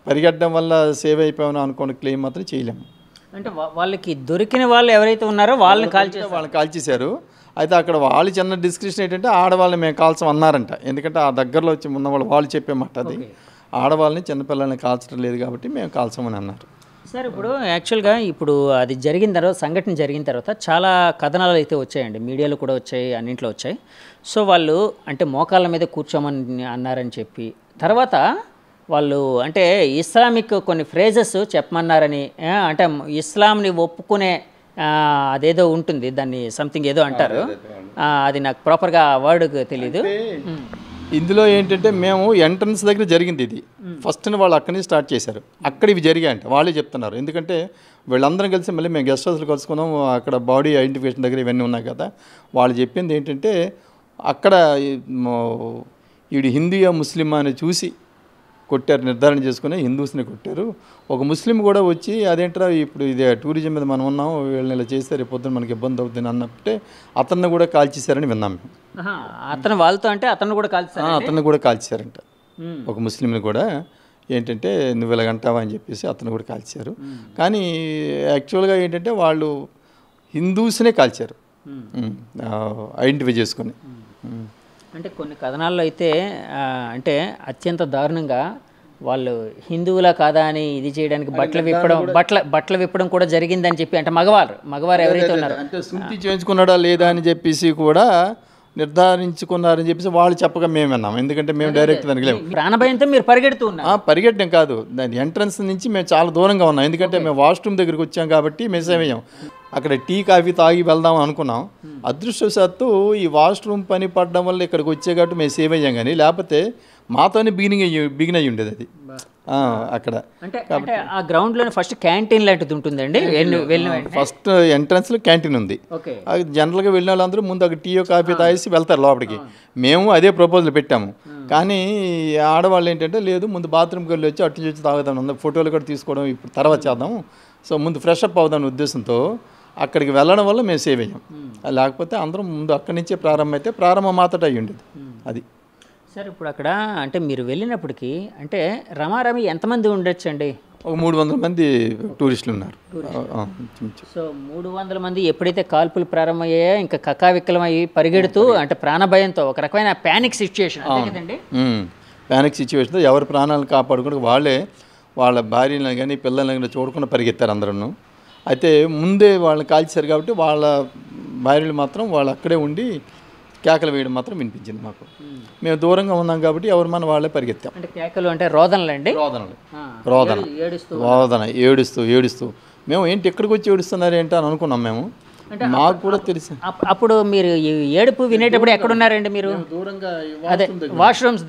పరిగెట్టడం వల్ల సేవ్ అయిపోయామని అనుకోని క్లెయిమ్ మాత్రం చేయలేము. అంటే వాళ్ళకి దొరికిన వాళ్ళు ఎవరైతే ఉన్నారో వాళ్ళని కాల్చేశారు. అయితే అక్కడ వాళ్ళు చిన్న డిస్క్రిప్షన్ ఏంటంటే ఆడవాళ్ళని మేము కాల్చం అన్నారంట. ఎందుకంటే ఆ దగ్గరలో వచ్చి ఉన్న వాళ్ళు చెప్పేమాట అది, ఆడవాళ్ళని చిన్నపిల్లల్ని కాల్చడం లేదు కాబట్టి మేము కాల్చమని అన్నారు. సార్ ఇప్పుడు యాక్చువల్గా ఇప్పుడు అది జరిగిన తర్వాత, సంఘటన జరిగిన తర్వాత చాలా కథనాలు అయితే వచ్చాయండి, మీడియాలో కూడా వచ్చాయి, అన్నింట్లో వచ్చాయి. సో వాళ్ళు అంటే మోకాళ్ళ మీద కూర్చోమని అన్నారని చెప్పి తర్వాత వాళ్ళు అంటే ఇస్లామిక్ కొన్ని ఫ్రేజెస్ చెప్పమన్నారని, అంటే ఇస్లాంని ఒప్పుకునే అదేదో ఉంటుంది, దాన్ని సంథింగ్ ఏదో అంటారు, అది నాకు ప్రాపర్గా వర్డ్ తెలీదు. ఇందులో ఏంటంటే మేము ఎంట్రన్స్ దగ్గర జరిగింది ఇది. ఫస్ట్ వాళ్ళు అక్కడి నుంచి స్టార్ట్ చేశారు, అక్కడ ఇవి జరిగాయంట వాళ్ళే చెప్తున్నారు. ఎందుకంటే వీళ్ళందరం కలిసి మళ్ళీ మేము గెస్ట్ హౌస్లో కలుసుకున్నాం, అక్కడ బాడీ ఐడెంటిఫికేషన్ దగ్గర ఇవన్నీ ఉన్నాయి కదా. వాళ్ళు చెప్పింది ఏంటంటే అక్కడ వీడు హిందూయా ముస్లిం అని చూసి కొట్టారు, నిర్ధారణ చేసుకుని హిందూస్ని కొట్టారు. ఒక ముస్లిం కూడా వచ్చి అదేంటారా ఇప్పుడు ఇది టూరిజం మీద మనం ఉన్నాం, వీళ్ళని ఇలా చేస్తే రేపు పొద్దున మనకి ఇబ్బంది అవుతుంది అన్నప్పుడే అతన్ని కూడా కాల్చేశారని విన్నాం మేము. అతను వాళ్ళతో అంటే అతను కూడా కాల్చేశారంట. ఒక ముస్లింని కూడా ఏంటంటే నువ్వు ఇలాగంటావా అని చెప్పేసి అతను కూడా కాల్చారు. కానీ యాక్చువల్గా ఏంటంటే వాళ్ళు హిందూస్నే కాల్చారు ఐడెంటిఫై చేసుకొని. అంటే కొన్ని కథనాల్లో అయితే అంటే అత్యంత దారుణంగా వాళ్ళు హిందువులా కాదా అని ఇది చేయడానికి బట్టలు విప్పడం కూడా జరిగిందని చెప్పి, అంటే మగవారు ఎవరైతే ఉన్నారో అంటే శుద్ధి చేయించుకున్నాడా లేదా అని చెప్పేసి కూడా నిర్ధారించుకున్నారని చెప్పేసి వాళ్ళు చెప్పగా మేము విన్నాం. ఎందుకంటే మేము డైరెక్ట్ దానికి లేము. ప్రాణభయంతో మీరు పరిగెడుతూ ఉన్నారు. పరిగెట్టడం కాదు, దాని ఎంట్రన్స్ నుంచి మేము చాలా దూరంగా ఉన్నాం. ఎందుకంటే మేము వాష్రూమ్ దగ్గరికి వచ్చాం కాబట్టి మిస్ అయ్యాం. అక్కడ టీ కాఫీ తాగి వెళ్దాం అనుకున్నాం. అదృష్టవశాత్తు ఈ వాష్రూమ్ పని పడడం వల్ల ఇక్కడికి వచ్చే కాబట్టి మేము సేవ్ అయ్యాం. కానీ లేకపోతే మాతోనే బిగిన్ అయ్యి ఉండేది అది అక్కడ. అంటే ఆ గ్రౌండ్లోనే ఫస్ట్ క్యాంటీన్ లాంటిది ఉంటుందండి. ఫస్ట్ ఎంట్రన్స్లో క్యాంటీన్ ఉంది. జనరల్గా వెళ్ళిన వాళ్ళందరూ ముందు అక్కడ టీయో కాఫీ తాగేసి వెళ్తారు లోపలికి. మేము అదే ప్రపోజల్ పెట్టాము. కానీ ఆడవాళ్ళు ఏంటంటే లేదు, ముందు బాత్రూమ్కి వెళ్ళి వచ్చి అటు నుంచి తాగుదాం, ఫోటోలు కూడా తీసుకోవడం ఇప్పుడు తర్వాత చేద్దాం, సో ముందు ఫ్రెష్ అప్ అవుదాం ఉద్దేశంతో అక్కడికి వెళ్ళడం వల్ల మేము సేవ్ అయ్యాం. లేకపోతే అందరం ముందు అక్కడి నుంచే ప్రారంభం అయితే ప్రారంభం మాత్రం అయ్యి ఉండేది అది. సార్ ఇప్పుడు అక్కడ అంటే మీరు వెళ్ళినప్పటికీ అంటే రమారమి ఎంతమంది ఉండొచ్చు అండి? ఒక 300 మంది టూరిస్టులు ఉన్నారు. సో 300 మంది ఎప్పుడైతే కాల్పులు ప్రారంభమయ్యాయో ఇంకా కకావిక్కలమయ్యి పరిగెడుతూ అంటే ప్రాణభయంతో ఒక రకమైన ప్యానిక్ సిచ్యుయేషన్ కదండి. ప్యానిక్ సిచ్యువేషన్తో ఎవరి ప్రాణాలను కాపాడుకుంటూ వాళ్ళే వాళ్ళ భార్యలను కానీ పిల్లల్ని కానీ చూడకుండా పరిగెత్తారు అందరూ. అయితే ముందే వాళ్ళని కాల్చారు కాబట్టి వాళ్ళ భార్యలు మాత్రం వాళ్ళు అక్కడే ఉండి కేకలు వేయడం మాత్రం వినిపించింది మాకు. మేము దూరంగా ఉన్నాం కాబట్టి ఎవరు మన వాళ్ళే పరిగెత్తాం. అంటే కేకలు అంటే రోదనలు అండి. రోదన ఏడుస్తూ మేము ఏంటి ఎక్కడికి వచ్చి ఏడుస్తున్నారు ఏంటి అని అనుకున్నాం. మేము మాకు కూడా తెలుసు. అప్పుడు మీరు ఏడుపు వినేటప్పుడు ఎక్కడున్నారండి మీరు? దూరంగా అదే వాష్రూమ్స్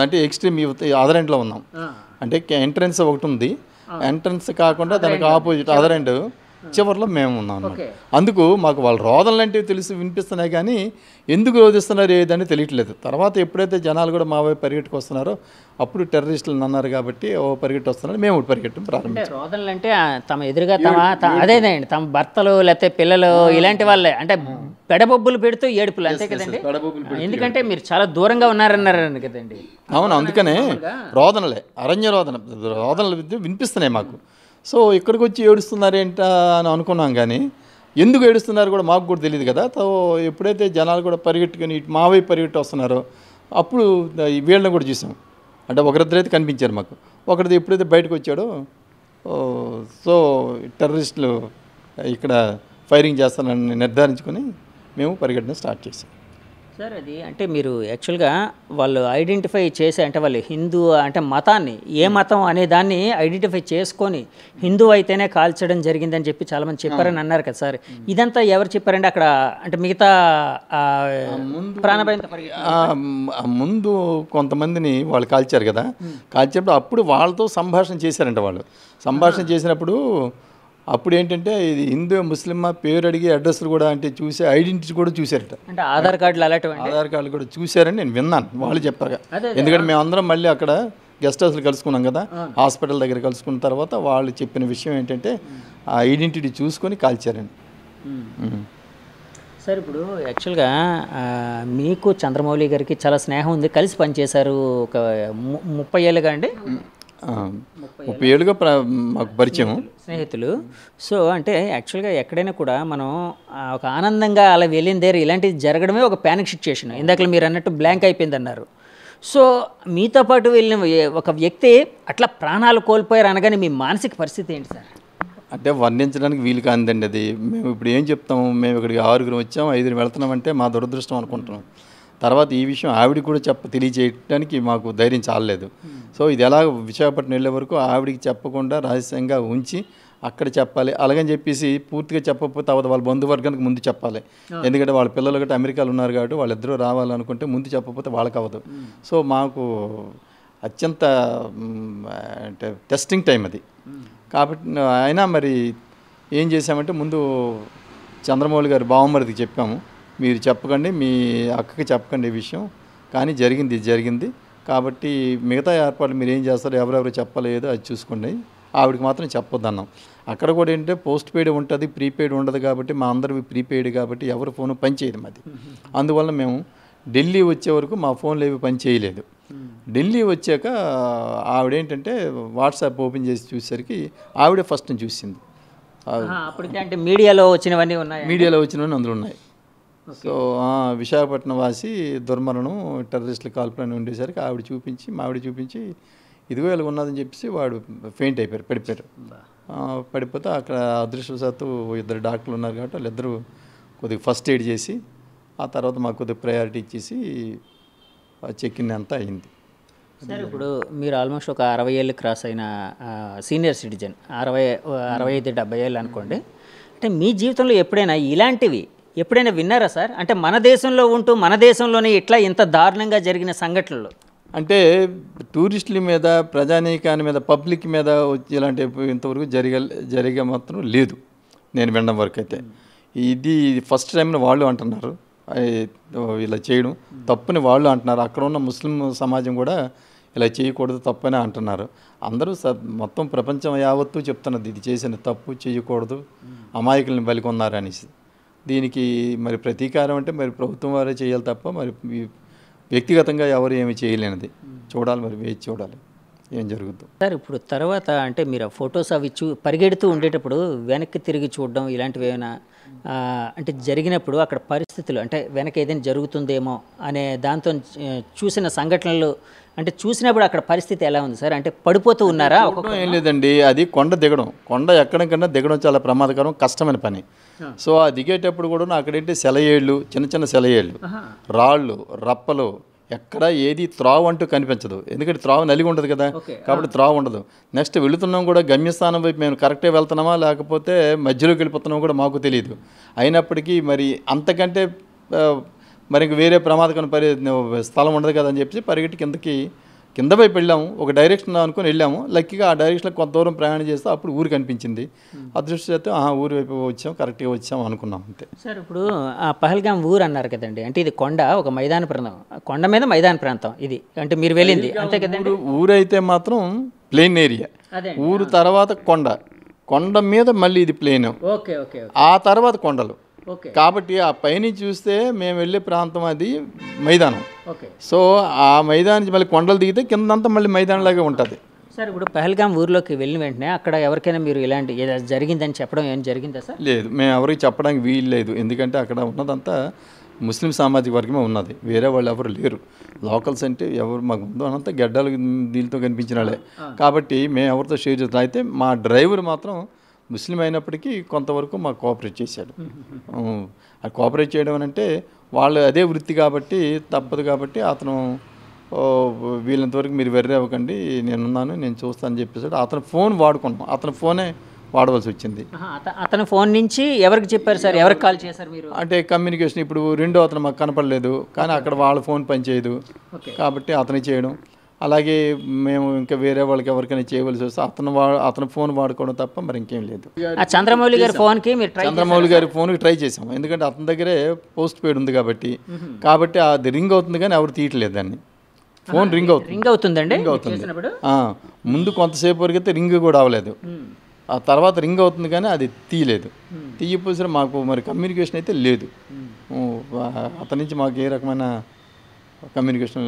అంటే ఎక్స్ట్రీమ్ అదర్ ఎండ్లో ఉన్నాం. అంటే ఎంట్రన్స్ ఒకటి ఉంది, ఎంట్రన్స్ కాకుండా దానికి ఆపోజిట్ అదర్ ఎండ్ చివరిలో మేము ఉన్నాం. అందుకు మాకు వాళ్ళ రోదనలు అంటే తెలిసి వినిపిస్తున్నాయి కానీ ఎందుకు రోధిస్తున్నారు ఏదని తెలియట్లేదు. తర్వాత ఎప్పుడైతే జనాలు కూడా మా వైపు పరిగెట్టుకు వస్తున్నారో అప్పుడు టెర్రరిస్టులు అన్నారు కాబట్టి పరిగెట్టి వస్తున్నారు. మేము పరిగెట్టడం ప్రారంభించాం. రోదనలు అంటే తమ ఎదురుగా అదేనండి తమ భర్తలు లేకపోతే పిల్లలు ఇలాంటి వాళ్ళే అంటే పెడబొబ్బులు పెడుతూ ఏడుపులు అంతే కదండి. ఎందుకంటే మీరు చాలా దూరంగా ఉన్నారన్నారు కదండి. అవును, అందుకనే రోదనలే అరణ్య రోదనలు వినిపిస్తున్నాయి మాకు. సో ఇక్కడికి వచ్చి ఏడుస్తున్నారేంట అని అనుకున్నాం కానీ ఎందుకు ఏడుస్తున్నారు కూడా మాకు కూడా తెలియదు కదా. సో ఎప్పుడైతే జనాలు కూడా పరిగెట్టుకుని మా వైపు పరిగెట్టి వస్తున్నారో అప్పుడు వీళ్ళని కూడా చూసాం. అంటే ఒకరిద్దరైతే కనిపించారు మాకు. ఒకరిది ఎప్పుడైతే బయటకు వచ్చాడో సో టెర్రరిస్టులు ఇక్కడ ఫైరింగ్ చేస్తానని నిర్ధారించుకొని మేము పరిగెట్టడం స్టార్ట్ చేసాం. సార్ అది అంటే మీరు యాక్చువల్గా వాళ్ళు ఐడెంటిఫై చేసే అంటే వాళ్ళు హిందూ అంటే మతాన్ని ఏ మతం అనే దాన్ని ఐడెంటిఫై చేసుకొని హిందూ అయితేనే కాల్చడం జరిగిందని చెప్పి చాలామంది చెప్పారని అన్నారు కదా సార్. ఇదంతా ఎవరు చెప్పారండి అక్కడ? అంటే మిగతా ప్రాణభయంతో ముందు కొంతమందిని వాళ్ళు కాల్చారు కదా, కాల్చినప్పుడు అప్పుడు వాళ్ళతో సంభాషణ చేశారంట. వాళ్ళు సంభాషణ చేసినప్పుడు అప్పుడు ఏంటంటే ఇది హిందూ ముస్లిమా పేరు అడిగి అడ్రస్లు కూడా అంటే చూసి ఐడెంటిటీ కూడా చూశారట. అంటే ఆధార్ కార్డులు కూడా చూశారని నేను విన్నాను వాళ్ళు చెప్పాగా. ఎందుకంటే మేమందరం మళ్ళీ అక్కడ గెస్ట్ హౌస్లో కలుసుకున్నాం కదా, హాస్పిటల్ దగ్గర కలుసుకున్న తర్వాత వాళ్ళు చెప్పిన విషయం ఏంటంటే ఆ ఐడెంటిటీ చూసుకొని కాల్చారని. సార్ ఇప్పుడు యాక్చువల్గా మీకు చంద్రమౌళి గారికి చాలా స్నేహం ఉంది, కలిసి పనిచేశారు ఒక 30 ఏళ్ళుగా అండి. 30 ఏళ్ళుగా మాకు పరిచయం, స్నేహితులు. సో అంటే యాక్చువల్గా ఎక్కడైనా కూడా మనం ఒక ఆనందంగా అలా వెళ్ళిన దగ్గర ఇలాంటివి జరగడమే ఒక ప్యానిక్ సిచ్యుయేషన్. ఇందాక మీరు అన్నట్టు బ్లాంక్ అయిపోయింది అన్నారు. సో మీతో పాటు వెళ్ళిన ఒక వ్యక్తి అట్లా ప్రాణాలు కోల్పోయారు అనగానే మీ మానసిక పరిస్థితి ఏంటి సార్? అంటే వర్ణించడానికి వీలు కాదండి అది. మేము ఇప్పుడు ఏం చెప్తాము, మేము ఇక్కడికి 6 వచ్చాము, 5 వెళ్తున్నామంటే మా దురదృష్టం అనుకుంటున్నాం. తర్వాత ఈ విషయం ఆవిడికి కూడా తెలియజేయడానికి మాకు ధైర్యం చాలలేదు. సో ఇది ఎలా విశాఖపట్నం వెళ్ళే వరకు ఆవిడికి చెప్పకుండా రహస్యంగా ఉంచి అక్కడ చెప్పాలి. అలాగని చెప్పేసి పూర్తిగా చెప్పకపోతే అవ్వదు, వాళ్ళ బంధువర్గానికి ముందు చెప్పాలి. ఎందుకంటే వాళ్ళ పిల్లలు గట్రా అమెరికాలో ఉన్నారు కాబట్టి వాళ్ళిద్దరూ రావాలనుకుంటే ముందు చెప్పకపోతే వాళ్ళకి అవ్వదు. సో మాకు అత్యంత అంటే టెస్టింగ్ టైం అది కాబట్టి అయినా మరి ఏం చేసామంటే ముందు చంద్రమౌళి గారు బావమరిదికి చెప్పాము, మీరు చెప్పకండి, మీ అక్కకి చెప్పకండి ఈ విషయం, కానీ జరిగింది కాబట్టి మిగతా ఏర్పాట్లు మీరు ఏం చేస్తారో ఎవరెవరు చెప్పలేదు అది చూసుకోండి, ఆవిడకి మాత్రం చెప్పొద్దన్నాం. అక్కడ కూడా ఏంటంటే పోస్ట్ పెయిడ్ ఉంటుంది, ప్రీపెయిడ్ ఉండదు కాబట్టి మా అందరివి ప్రీపెయిడ్ కాబట్టి ఎవరు ఫోను పనిచేయదు మాది. అందువల్ల మేము ఢిల్లీ వచ్చే వరకు మా ఫోన్లు ఏవి పని చేయలేదు. ఢిల్లీ వచ్చాక ఆవిడేంటంటే వాట్సాప్ ఓపెన్ చేసి చూసేసరికి ఆవిడే ఫస్ట్ చూసింది. అంటే మీడియాలో వచ్చినవన్నీ అందులో ఉన్నాయి. సో విశాఖపట్నం వాసి దుర్మరణం టెర్రరిస్టుల కాల్పులని ఉండేసరికి ఆవిడ చూపించి ఇదిగో ఇలా ఉన్నదని చెప్పేసి వాడు ఫెయింట్ అయిపోయారు, పడిపోతే అక్కడ అదృష్టవశాత్తు 2 డాక్టర్లు ఉన్నారు కాబట్టి వాళ్ళిద్దరూ కొద్దిగా ఫస్ట్ ఎయిడ్ చేసి ఆ తర్వాత మాకు కొద్దిగా ప్రయారిటీ ఇచ్చేసి చెక్ ఇన్ అంతా అయింది. సార్ ఇప్పుడు మీరు ఆల్మోస్ట్ ఒక 60 ఏళ్ళు క్రాస్ అయిన సీనియర్ సిటిజన్, 65 70 ఏళ్ళు అనుకోండి. అంటే మీ జీవితంలో ఎప్పుడైనా ఇలాంటివి ఎప్పుడైనా విన్నారా సార్? అంటే మన దేశంలో ఉంటూ మన దేశంలోనే ఇట్లా ఇంత దారుణంగా జరిగిన సంఘటనలు. అంటే టూరిస్టుల మీద, ప్రజానీకాని మీద, పబ్లిక్ మీద ఇలాంటి ఇంతవరకు జరిగే మాత్రం లేదు నేను వినడం వరకు అయితే. ఇది ఫస్ట్ టైంలో వాళ్ళు అంటున్నారు ఇలా చేయడం తప్పుని వాళ్ళు అంటున్నారు. అక్కడ ఉన్న ముస్లిం సమాజం కూడా ఇలా చేయకూడదు తప్పని అంటున్నారు. అందరూ మొత్తం ప్రపంచం యావత్తు చెప్తున్నది ఇది చేసిన తప్పు, చేయకూడదు, అమాయకులను బలికొన్నారు అనేసి. దీనికి మరి ప్రతీకారం అంటే మరి ప్రభుత్వం వారే చేయాలి తప్ప మరి వ్యక్తిగతంగా ఎవరు ఏమి చేయలేనిది. చూడాలి, మరి వేచి చూడాలి ఏం జరుగుతుందో. సార్ ఇప్పుడు తర్వాత అంటే మీరు ఆ ఫొటోస్ అవి పరిగెడుతూ ఉండేటప్పుడు వెనక్కి తిరిగి చూడడం ఇలాంటివి ఏమైనా అంటే జరిగినప్పుడు అక్కడ పరిస్థితులు అంటే వెనక ఏదైనా జరుగుతుందేమో అనే దాంతో చూసిన సంఘటనలు అంటే చూసినప్పుడు అక్కడ పరిస్థితి ఎలా ఉంది సార్? అంటే పడిపోతూ ఉన్నారా? ఏం లేదండి, అది కొండ దిగడం, కొండ ఎక్కడం కన్నా దిగడం చాలా ప్రమాదకరం, కష్టమైన పని. సో ఆ దిగేటప్పుడు కూడా అక్కడేంటి సెలయేళ్ళు, చిన్న చిన్న సెలయేళ్ళు, రాళ్ళు, రప్పలు, ఎక్కడ ఏది త్రావు అంటూ కనిపించదు. ఎందుకంటే త్రావు నలిగి ఉండదు కదా, కాబట్టి త్రావు ఉండదు. నెక్స్ట్ వెళుతున్నాం కూడా గమ్యస్థానం వైపు మేము కరెక్ట్గా వెళ్తున్నామా లేకపోతే మధ్యలోకి వెళ్ళిపోతున్నామా కూడా మాకు తెలియదు. అయినప్పటికీ మరి అంతకంటే మరి వేరే ప్రమాదకరమైన స్థలం ఉండదు కదా అని చెప్పి పరిగెట్టి కింద వైపు వెళ్ళాము. ఒక డైరెక్షన్ అనుకుని వెళ్ళాము. లక్కీగా ఆ డైరెక్షన్లో కొంత దూరం ప్రయాణం చేస్తే అప్పుడు ఊరు కనిపించింది. అదృష్టం ఊరు వైపు వచ్చాం, కరెక్ట్గా వచ్చాం అనుకున్నాం అంతే. సార్ ఇప్పుడు ఆ పహల్గాం ఊరు అన్నారు కదండి, అంటే ఇది కొండ, ఒక మైదాన ప్రాంతం, కొండ మీద మైదాన ప్రాంతం ఇది అంటే మీరు వెళ్ళింది అంతే కదండి? ఊరు అయితే మాత్రం ప్లెయిన్ ఏరియా, ఊరు తర్వాత కొండ మీద మళ్ళీ ఇది ప్లెయిన్, ఆ తర్వాత కొండలు. కాబట్టి ఆ పైన చూస్తే మేము వెళ్ళే ప్రాంతం అది మైదానం. సో ఆ మైదానం మళ్ళీ కొండలు దిగితే కిందంతా మళ్ళీ మైదానంలాగే ఉంటుంది. సార్ ఇప్పుడు పహల్గాం ఊర్లోకి వెళ్ళిన వెంటనే అక్కడ ఎవరికైనా మీరు ఇలాంటి జరిగిందని చెప్పడం ఏం జరిగిందా సార్? లేదు, మేము ఎవరికి చెప్పడానికి వీలు లేదు. ఎందుకంటే అక్కడ ఉన్నదంతా ముస్లిం సామాజిక వర్గమే ఉన్నది, వేరే వాళ్ళు ఎవరు లేరు. లోకల్స్ అంటే ఎవరు మాకు ముందు అనంతా గడ్డలు దీనితో కనిపించిన వాళ్ళే. కాబట్టి మేము ఎవరితో షేర్ చేస్తాం. అయితే మా డ్రైవర్ మాత్రం ముస్లిం అయినప్పటికీ కొంతవరకు మాకు కోఆపరేట్ చేశాడు. ఆ కోఆపరేట్ చేయడం అంటే వాళ్ళు అదే వృత్తి కాబట్టి తప్పదు. కాబట్టి అతను వీళ్ళంతవరకు మీరు వెర్రే అవ్వకండి, నేనున్నాను, నేను చూస్తాను అని చెప్పేసాడు. అతను ఫోన్ వాడుకున్నాం, అతని ఫోనే వాడవలసి వచ్చింది. అతని ఫోన్ నుంచి ఎవరికి చెప్పారు సార్? ఎవరికి కాల్ చేశారు మీరు? అంటే కమ్యూనికేషన్ ఇప్పుడు రెండో అతను మాకు కనపడలేదు, కానీ అక్కడ వాళ్ళ ఫోన్ పనిచేయదు కాబట్టి అతను చేయడం. అలాగే మేము ఇంకా వేరే వాళ్ళకి ఎవరికైనా చేయవలసి వస్తే అతను ఫోన్ వాడుకోవడం తప్ప మరి ఇంకేం లేదు. చంద్రమౌళి గారి ఫోన్కి మీరు చంద్రమౌళి గారి ఫోన్కి ట్రై చేసాము. ఎందుకంటే అతని దగ్గరే పోస్ట్ పెయిడ్ ఉంది కాబట్టి అది రింగ్ అవుతుంది కానీ ఎవరు తీయట్లేదు దాన్ని. ఫోన్ రింగ్ అవుతుందండి. రింగ్ అవుతుంది. ముందు కొంతసేపు వరకు అయితే రింగ్ కూడా అవ్వలేదు, ఆ తర్వాత రింగ్ అవుతుంది కానీ అది తీయలేదు. తీయపోసిన మాకు మరి కమ్యూనికేషన్ అయితే లేదు. అతని నుంచి మాకు ఏ రకమైన కమ్యూనికేషన్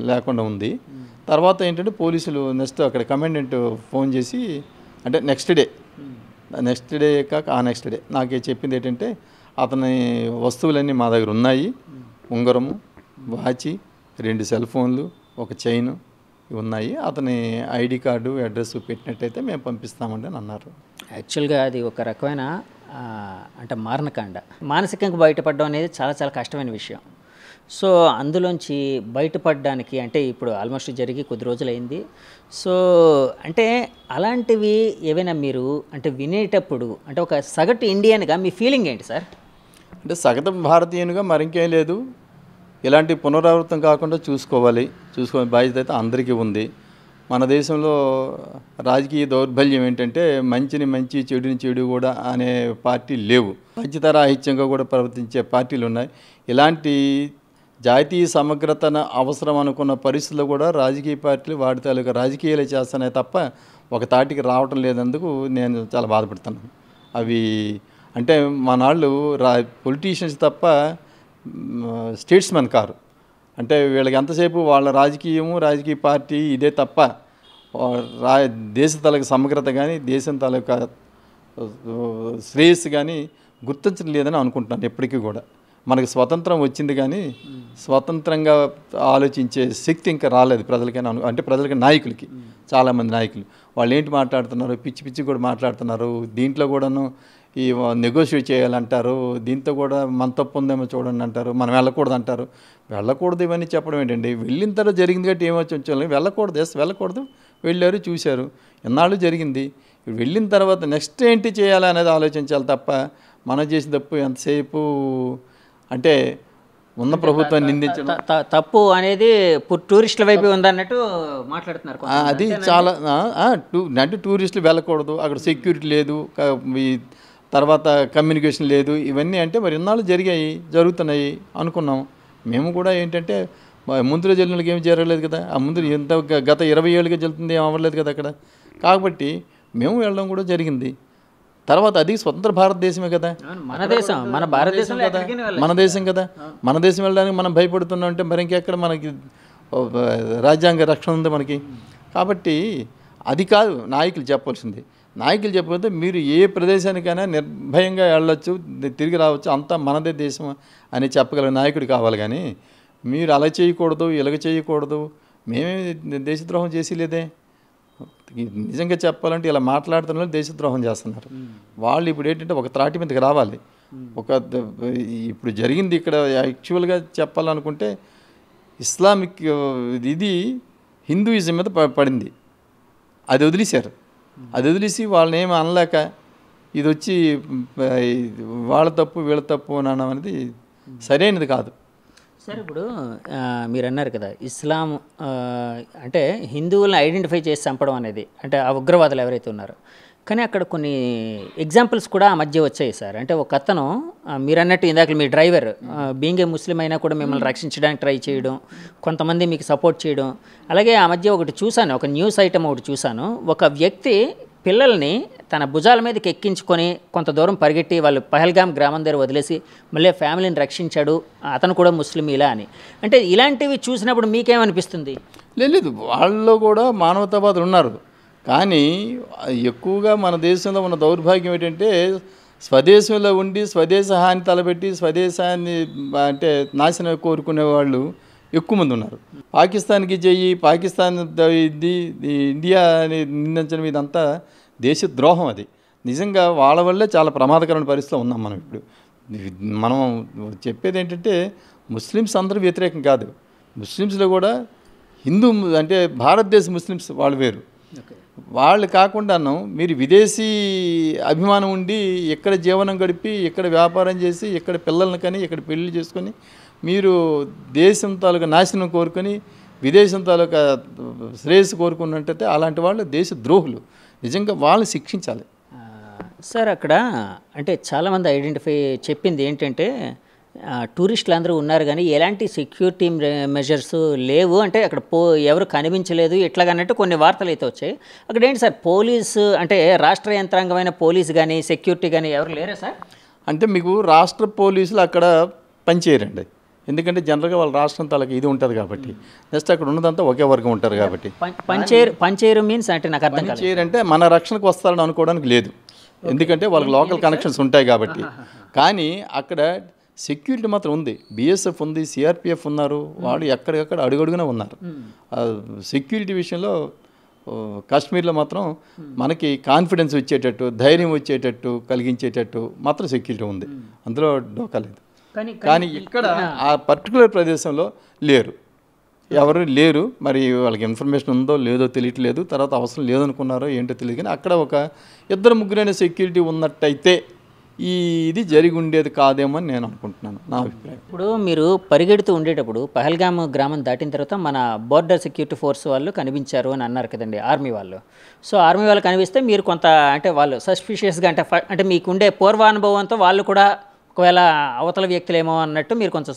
లేకుండా ఉంది. తర్వాత ఏంటంటే పోలీసులు నెక్స్ట్ అక్కడ కమాండెంట్ ఫోన్ చేసి, అంటే నెక్స్ట్ డే కాక ఆ నెక్స్ట్ డే నాకు చెప్పింది ఏంటంటే అతని వస్తువులన్నీ మా దగ్గర ఉన్నాయి, ఉంగరము, వాచి, 2 సెల్ ఫోన్లు, ఒక చైను ఉన్నాయి, అతని ఐడి కార్డు అడ్రస్ పెట్టినట్టయితే మేము పంపిస్తామండి అని అన్నారు. యాక్చువల్గా అది ఒక రకమైన అంటే మారణకాండ. మానసికంగా బయటపడడం అనేది చాలా చాలా కష్టమైన విషయం. సో అందులోంచి బయటపడడానికి అంటే ఇప్పుడు ఆల్మోస్ట్ జరిగి కొద్ది రోజులైంది. సో అంటే అలాంటివి ఏవైనా మీరు అంటే వినేటప్పుడు అంటే ఒక సగటు ఇండియన్గా మీ ఫీలింగ్ ఏంటి సార్? అంటే సగటు భారతీయునిగా మరింకేం లేదు, ఇలాంటి పునరావృతం కాకుండా చూసుకోవాలి బాధ్యత అయితే అందరికీ ఉంది. మన దేశంలో రాజకీయ దౌర్బల్యం ఏంటంటే మంచిని మంచి, చెడుని చెడు కూడా అనే పార్టీలు లేవు. పంచతరాహిత్యంగా కూడా ప్రవర్తించే పార్టీలు ఉన్నాయి. ఇలాంటి జాతీయ సమగ్రతను అవసరం అనుకున్న పరిస్థితుల్లో కూడా రాజకీయ పార్టీలు వాటి తాలూకా రాజకీయాలు చేస్తున్నాయి తప్ప ఒక తాటికి రావటం లేనందుకు నేను చాలా బాధపడుతున్నాను. అవి అంటే మనాళ్ళు పొలిటీషియన్స్ తప్ప స్టేట్స్మెన్ కారు. అంటే వీళ్ళకి ఎంతసేపు వాళ్ళ రాజకీయ పార్టీ ఇదే తప్ప దేశ తాలూకా సమగ్రత కానీ దేశం తాలూకా శ్రేయస్సు కానీ గుర్తించడం లేదని అనుకుంటున్నాను. ఎప్పటికీ కూడా మనకు స్వతంత్రం వచ్చింది కానీ స్వతంత్రంగా ఆలోచించే శక్తి ఇంకా రాలేదు ప్రజలకైనా. అంటే ప్రజలకి, నాయకులకి, చాలామంది నాయకులు వాళ్ళు ఏంటి మాట్లాడుతున్నారు, పిచ్చి కూడా మాట్లాడుతున్నారు. దీంట్లో కూడాను ఈ నెగోషియేట్ చేయాలంటారు, దీంతో కూడా మన తప్పు ఉందేమో చూడండి అంటారు, మనం వెళ్ళకూడదు అంటారు. వెళ్ళకూడదు ఇవన్నీ చెప్పడం ఏంటండి? వెళ్ళిన తర్వాత జరిగింది కాబట్టి ఏమొచ్చి ఉంచాలి? వెళ్ళకూడదు, వెళ్ళకూడదు, వెళ్ళారు, చూశారు, ఎన్నాళ్ళు జరిగింది. వెళ్ళిన తర్వాత నెక్స్ట్ ఏంటి చేయాలి అనేది ఆలోచించాలి తప్ప మనం చేసిన తప్పు ఎంతసేపు అంటే ఉన్న ప్రభుత్వాన్ని నిందించడం తప్పు అనేది టూరిస్టుల వైపు ఉందన్నట్టు మాట్లాడుతున్నారు. అది చాలా అంటే టూరిస్టులు వెళ్ళకూడదు, అక్కడ సెక్యూరిటీ లేదు, ఈ తర్వాత కమ్యూనికేషన్ లేదు, ఇవన్నీ అంటే మరి ఇన్నాళ్ళు జరుగుతున్నాయి అనుకున్నాం. మేము కూడా ఏంటంటే ముందులో జరిగినకి ఏమి జరగలేదు కదా, ఆ ముందు ఎంత గత 20 ఏళ్ళుగా జరుగుతుంది, ఏం అవ్వలేదు కదా అక్కడ. కాబట్టి మేము వెళ్ళడం కూడా జరిగింది. తర్వాత అది స్వతంత్ర భారతదేశమే కదా, మన దేశం, మన భారతదేశం కదా, మన దేశం కదా. మన దేశం వెళ్ళడానికి మనం భయపడుతున్నాం అంటే మరి ఇంకెక్కడ మనకి రాజ్యాంగ రక్షణ ఉంది మనకి. కాబట్టి అది కాదు నాయకులు చెప్పాల్సింది. నాయకులు చెప్పకపోతే మీరు ఏ ప్రదేశానికైనా నిర్భయంగా వెళ్ళొచ్చు, తిరిగి రావచ్చు, అంతా మనదే దేశం అని చెప్పగల నాయకుడు కావాలి. కానీ మీరు అలా చేయకూడదు, ఇలాగ చేయకూడదు, మేమే దేశద్రోహం చేసి లేదే. నిజంగా చెప్పాలంటే ఇలా మాట్లాడుతున్న వాళ్ళు దేశద్రోహం చేస్తున్నారు. వాళ్ళు ఇప్పుడు ఏంటంటే ఒక త్రాటి మీదకి రావాలి. ఇప్పుడు జరిగింది ఇక్కడ యాక్చువల్గా చెప్పాలనుకుంటే ఇస్లామిక్ ఇది హిందూయిజం మీద పడింది, అది వదిలేశారు. అది వదిలేసి వాళ్ళని ఏమి అనలేక ఇది వచ్చి వాళ్ళ తప్పు వీళ్ళ తప్పు అని అనడం అనేది సరైనది కాదు. సార్ ఇప్పుడు మీరు అన్నారు కదా ఇస్లాం అంటే హిందువులను ఐడెంటిఫై చేసి చంపడం అనేది, అంటే ఆ ఉగ్రవాదులు ఎవరైతే ఉన్నారో, కానీ అక్కడ కొన్ని ఎగ్జాంపుల్స్ కూడా ఆ మధ్య వచ్చాయి సార్. అంటే ఒక అతను మీరు అన్నట్టు ఇందాక మీ డ్రైవర్ బీయింగ్ ఏ ముస్లిం అయినా కూడా మిమ్మల్ని రక్షించడానికి ట్రై చేయడం, కొంతమంది మీకు సపోర్ట్ చేయడం. అలాగే ఆ మధ్య ఒకటి చూశాను, ఒక న్యూస్ ఐటమ్ ఒకటి చూశాను, ఒక వ్యక్తి పిల్లల్ని తన భుజాల మీదకి ఎక్కించుకొని కొంత దూరం పరిగెట్టి వాళ్ళు పహల్గామ్ గ్రామం దగ్గర వదిలేసి మళ్ళీ ఫ్యామిలీని రక్షించాడు, అతను కూడా ముస్లిం ఇలా అని. అంటే ఇలాంటివి చూసినప్పుడు మీకేమనిపిస్తుంది? లేదు, వాళ్ళలో కూడా మానవతావాదులు ఉన్నారు. కానీ ఎక్కువగా మన దేశంలో ఉన్న దౌర్భాగ్యం ఏంటంటే స్వదేశంలో ఉండి స్వదేశ హాని తలపెట్టి స్వదేశాన్ని అంటే నాశనం కోరుకునే వాళ్ళు ఎక్కువ మంది ఉన్నారు. పాకిస్తాన్కి చెయ్యి, పాకిస్తాన్ ఇది ఇండియా అని నిందించడం ఇదంతా దేశద్రోహం. అది నిజంగా వాళ్ళ వల్లే చాలా ప్రమాదకరమైన పరిస్థితిలో ఉన్నాం మనం ఇప్పుడు. మనం చెప్పేది ఏంటంటే ముస్లిమ్స్ అందరూ వ్యతిరేకం కాదు, ముస్లిమ్స్లో కూడా హిందూ అంటే భారతదేశ ముస్లిమ్స్ వాళ్ళు వేరు. వాళ్ళు కాకుండాను మీరు విదేశీ అభిమానం ఉండి ఇక్కడ జీవనం గడిపి ఇక్కడ వ్యాపారం చేసి ఇక్కడ పిల్లల్ని కానీ ఇక్కడ పెళ్లి చేసుకొని మీరు దేశం తాలూకా నాశనం కోరుకొని విదేశం తాలూకా శ్రేయస్సు కోరుకున్నట్టయితే అలాంటి వాళ్ళు దేశ ద్రోహులు. నిజంగా వాళ్ళు శిక్షించాలి. సార్ అక్కడ అంటే చాలామంది ఐడెంటిఫై చెప్పింది ఏంటంటే టూరిస్టులు అందరూ ఉన్నారు కానీ ఎలాంటి సెక్యూరిటీ మెజర్స్ లేవు, అంటే అక్కడ ఎవరు కనిపించలేదు ఇట్లాగన్నట్టు కొన్ని వార్తలు అయితే వచ్చాయి. అక్కడ ఏంటి సార్ పోలీసు అంటే రాష్ట్ర యంత్రాంగమైన పోలీసు కానీ సెక్యూరిటీ కానీ ఎవరు లేరా సార్? అంటే మీకు రాష్ట్ర పోలీసులు అక్కడ పనిచేయరండి, ఎందుకంటే జనరల్గా వాళ్ళ రాష్ట్రం తాలూకా ఇది ఉంటుంది కాబట్టి. నెక్స్ట్ అక్కడ ఉన్నదంతా ఒకే వర్గం ఉంటారు కాబట్టి. పనిచేయరు మీన్స్ అంటే నాకు అర్థం కాదు. చేయరంటే మన రక్షణకు వస్తారని అనుకోవడానికి లేదు, ఎందుకంటే వాళ్ళకి లోకల్ కనెక్షన్స్ ఉంటాయి కాబట్టి. కానీ అక్కడ సెక్యూరిటీ మాత్రం ఉంది, బిఎస్ఎఫ్ ఉంది, సిఆర్పిఎఫ్ ఉన్నారు, వాళ్ళు ఎక్కడికక్కడ అడుగడుగునే ఉన్నారు. సెక్యూరిటీ విషయంలో కాశ్మీర్లో మాత్రం మనకి కాన్ఫిడెన్స్ వచ్చేటట్టు, ధైర్యం వచ్చేటట్టు కలిగించేటట్టు మాత్రం సెక్యూరిటీ ఉంది, అందులో డోకా లేదు. కానీ ఇక్కడ ఆ పర్టికులర్ ప్రదేశంలో లేరు, ఎవరు లేరు. మరి వాళ్ళకి ఇన్ఫర్మేషన్ ఉందో లేదో తెలియట్లేదు, తర్వాత అవసరం లేదనుకున్నారో ఏంటో తెలియదు. కానీ అక్కడ ఒక 2-3 సెక్యూరిటీ ఉన్నట్టయితే ఇది జరిగి ఉండేది కాదేమో అని నేను అనుకుంటున్నాను, నా అభిప్రాయం. ఇప్పుడు మీరు పరిగెడుతూ ఉండేటప్పుడు పహల్గామ్ గ్రామం దాటిన తర్వాత మన బోర్డర్ సెక్యూరిటీ ఫోర్స్ వాళ్ళు కనిపించారు అని అన్నారు కదండి, ఆర్మీ వాళ్ళు. సో ఆర్మీ వాళ్ళు కనిపిస్తే మీరు కొంత అంటే వాళ్ళు సస్పిషియస్గా అంటే మీకుండే పూర్వానుభవంతో వాళ్ళు కూడా ఒకవేళ అవతల వ్యక్తులేమో అన్నట్టు మీరు కొంచెం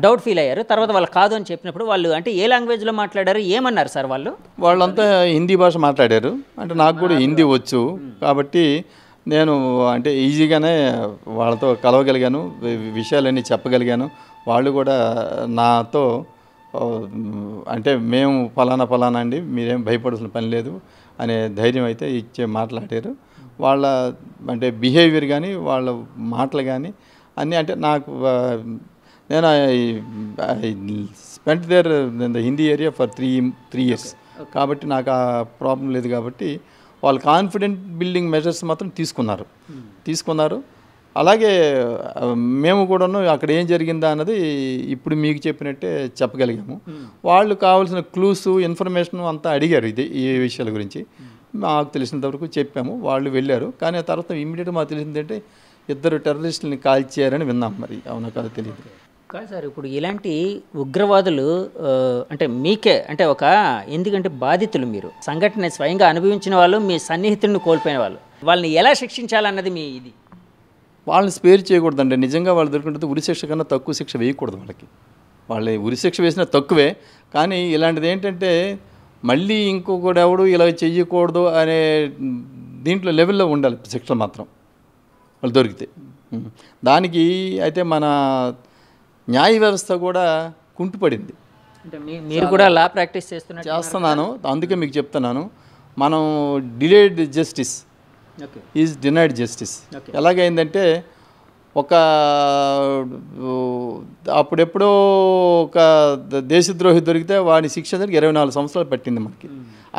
డౌట్ ఫీల్ అయ్యారు. తర్వాత వాళ్ళు కాదు అని చెప్పినప్పుడు వాళ్ళు అంటే ఏ లాంగ్వేజ్లో మాట్లాడారు, ఏమన్నారు సార్ వాళ్ళు? వాళ్ళంతా హిందీ భాష మాట్లాడారు. అంటే నాకు కూడా హిందీ వచ్చు కాబట్టి నేను అంటే ఈజీగానే వాళ్ళతో కలవగలిగాను, విషయాలన్నీ చెప్పగలిగాను. వాళ్ళు కూడా నాతో అంటే మేము ఫలానా అండి, మీరేం భయపడాల్సిన పని లేదు అనే ధైర్యం అయితే ఇచ్చే మాట్లాడారు. వాళ్ళ అంటే బిహేవియర్ కానీ వాళ్ళ మాటలు కానీ అన్నీ అంటే నాకు నేను spent there in the Hindi area for 3 years కాబట్టి నాకు ఆ ప్రాబ్లం లేదు. కాబట్టి వాళ్ళు కాన్ఫిడెంట్ బిల్డింగ్ మెజర్స్ మాత్రం తీసుకున్నారు. అలాగే మేము కూడాను అక్కడ ఏం జరిగిందా అన్నది ఇప్పుడు మీకు చెప్పినట్టే చెప్పగలిగాము. వాళ్ళు కావాల్సిన క్లూస్ ఇన్ఫర్మేషన్ అంతా అడిగారు ఈ విషయాల గురించి. మాకు తెలిసినంత వరకు చెప్పాము, వాళ్ళు వెళ్ళారు. కానీ ఆ తర్వాత ఇమ్మీడియట్గా మాకు తెలిసిందంటే 2 టెర్రరిస్టులని కాల్చారని విన్నాం. మరి అవునా కాదో తెలియదు. కాదు సార్, ఇప్పుడు ఇలాంటి ఉగ్రవాదులు అంటే మీకే అంటే ఎందుకంటే బాధితులు, మీరు సంఘటన స్వయంగా అనుభవించిన వాళ్ళు, మీ సన్నిహితుడిని కోల్పోయిన వాళ్ళని ఎలా శిక్షించాలన్నది మీ ఇది. వాళ్ళని స్పేర్ చేయకూడదండి. నిజంగా వాళ్ళు దొరికినట్టు ఉరిశిక్ష కన్నా తక్కువ శిక్ష వేయకూడదు వాళ్ళకి. వాళ్ళు ఉరిశిక్ష వేసినా తక్కువే. కానీ ఇలాంటిది ఏంటంటే మళ్ళీ ఇంకొకడు ఎవడు ఇలా చెయ్యకూడదు అనే దీంట్లో లెవెల్లో ఉండాలి శిక్ష మాత్రం వాళ్ళు దొరికితే. దానికి అయితే మన న్యాయ వ్యవస్థ కూడా కుంటుపడింది. అంటే మీరు కూడా లా ప్రాక్టీస్ చేస్తున్నాను, అందుకే మీకు చెప్తున్నాను. మనం delayed justice is denied justice. ఎలాగైందంటే అప్పుడెప్పుడో ఒక దేశద్రోహి దొరికితే వాడి శిక్ష 24 సంవత్సరాలు పట్టింది మనకి.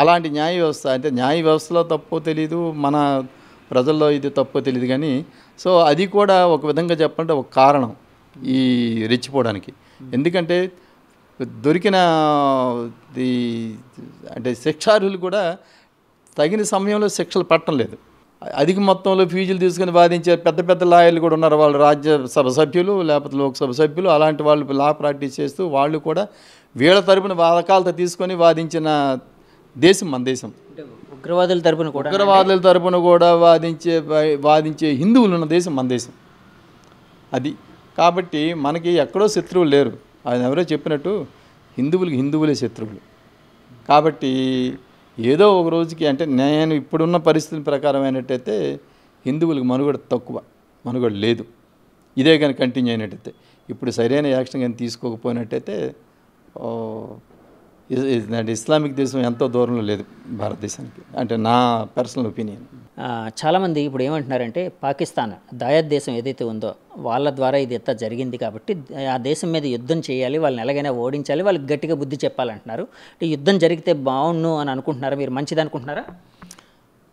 అలాంటి న్యాయ వ్యవస్థ అంటే న్యాయ వ్యవస్థలో తప్పో తెలీదు, మన ప్రజల్లో ఇది తప్పో తెలియదు. కానీ సో అది కూడా ఒక విధంగా చెప్పాలంటే ఒక కారణం ఈ రెచ్చిపోవడానికి. ఎందుకంటే దొరికిన అంటే శిక్షార్హులు కూడా తగిన సమయంలో శిక్షలు పట్టడం లేదు. అధిక మొత్తంలో ఫీజులు తీసుకుని వాదించే పెద్ద పెద్ద లాయర్లు కూడా ఉన్నారు. వాళ్ళు రాజ్యసభ సభ్యులు లేకపోతే లోక్సభ సభ్యులు, అలాంటి వాళ్ళు లా ప్రాక్టీస్ చేస్తూ వాళ్ళు కూడా వీళ్ళ తరపున వాదకాలతో తీసుకొని వాదించిన దేశం మన దేశం. ఉగ్రవాదుల తరపున కూడా వాదించే హిందువులు ఉన్న దేశం మన దేశం. అది కాబట్టి మనకి ఎక్కడో శత్రువులు లేరు. ఆయన ఎవరో చెప్పినట్టు హిందువులే శత్రువులు. కాబట్టి ఏదో ఒక రోజుకి అంటే నేను ఇప్పుడున్న పరిస్థితుల ప్రకారం అయినట్టయితే హిందువులకు మనుగడ లేదు. ఇదే కానీ కంటిన్యూ అయినట్టయితే, ఇప్పుడు సరైన యాక్షన్ కానీ తీసుకోకపోయినట్టయితే ఇస్లామిక్ దేశం ఎంతో దూరంలో లేదు భారతదేశానికి, అంటే నా పర్సనల్ ఒపీనియన్. చాలామంది ఇప్పుడు ఏమంటున్నారంటే పాకిస్తాన్ దాయత్ దేశం ఏదైతే ఉందో వాళ్ళ ద్వారా ఇది ఎంత జరిగింది కాబట్టి ఆ దేశం మీద యుద్ధం చేయాలి, వాళ్ళని ఎలాగైనా ఓడించాలి, వాళ్ళకి గట్టిగా బుద్ధి చెప్పాలంటున్నారు. అంటే యుద్ధం జరిగితే బాగుండు అని అనుకుంటున్నారా మీరు? మంచిది అనుకుంటున్నారా?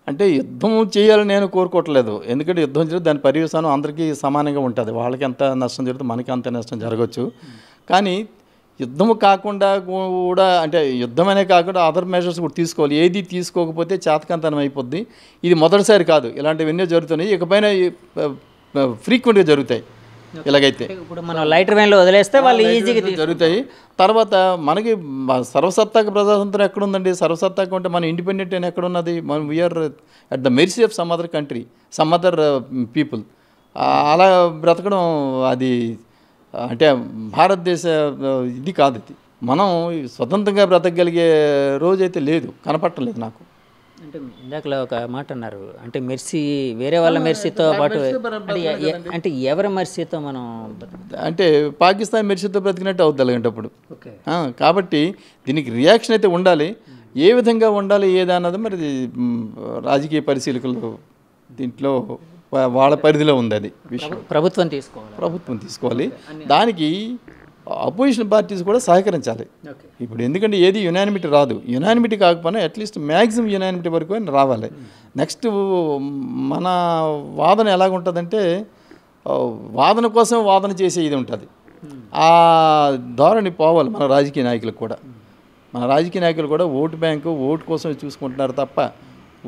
అంటే యుద్ధం చేయాలని నేను కోరుకోవట్లేదు. ఎందుకంటే యుద్ధం జరిగితే దాని పర్యవసానం అందరికీ సమానంగా ఉంటుంది. వాళ్ళకి ఎంత నష్టం జరుగుతుంది, మనకి అంత నష్టం జరగవచ్చు. కానీ యుద్ధము కాకుండా కూడా అంటే యుద్ధమనే కాకుండా అదర్ మెజర్స్ కూడా తీసుకోవాలి. ఏది తీసుకోకపోతే చేతకంతనం అయిపోద్ది. ఇది మొదటిసారి కాదు, ఇలాంటివన్నీ జరుగుతున్నాయి, ఇకపైన ఫ్రీక్వెంట్గా జరుగుతాయి. ఇలాగైతే ఇప్పుడు మనం లైటర్ వైన్లో వదిలేస్తే వాళ్ళు ఈజీగా జరుగుతాయి. తర్వాత మనకి సర్వసత్తాక ప్రజాతంత్రం ఎక్కడుందండి? సర్వసత్తాక అంటే మన ఇండిపెండెంట్ అని ఎక్కడున్నది? మనం we are at the mercy of some other country, some other people. అలా బ్రతకడం అది అంటే భారతదేశ ఇది కాదు. ఇది మనం స్వతంత్రంగా బ్రతకగలిగే రోజైతే లేదు, కనపట్టలేదు నాకు. అంటే ఇందాకలా ఒక మాట అన్నారు, అంటే మెర్సీ వేరే వాళ్ళ మెర్సీతో పాటు అంటే ఎవరి మెర్సీతో మనం అంటే పాకిస్తాన్ మెర్సీతో బ్రతికినట్టు అవుతుంది అలాంటప్పుడు. కాబట్టి దీనికి రియాక్షన్ అయితే ఉండాలి. ఏ విధంగా ఉండాలి ఏదన్నది మరి రాజకీయ పరిశీలకులు దీంట్లో వాళ్ళ పరిధిలో ఉంది. అది విషయం ప్రభుత్వం తీసుకోవాలి. దానికి అపోజిషన్ పార్టీస్ కూడా సహకరించాలి. ఇప్పుడు ఎందుకంటే ఏది యునానిమిటీ రాదు. యునానిమిటీ కాకపోయినా అట్లీస్ట్ మ్యాక్సిమం యునానిమిటీ వరకు రావాలి. నెక్స్ట్ మన వాదన ఎలాగుంటుందంటే వాదన కోసం వాదన చేసే ఇది ఉంటుంది. ఆ ధోరణి పోవాలి మన రాజకీయ నాయకులకు కూడా. మన రాజకీయ నాయకులు కూడా ఓటు బ్యాంకు ఓటు కోసం చూసుకుంటున్నారు తప్ప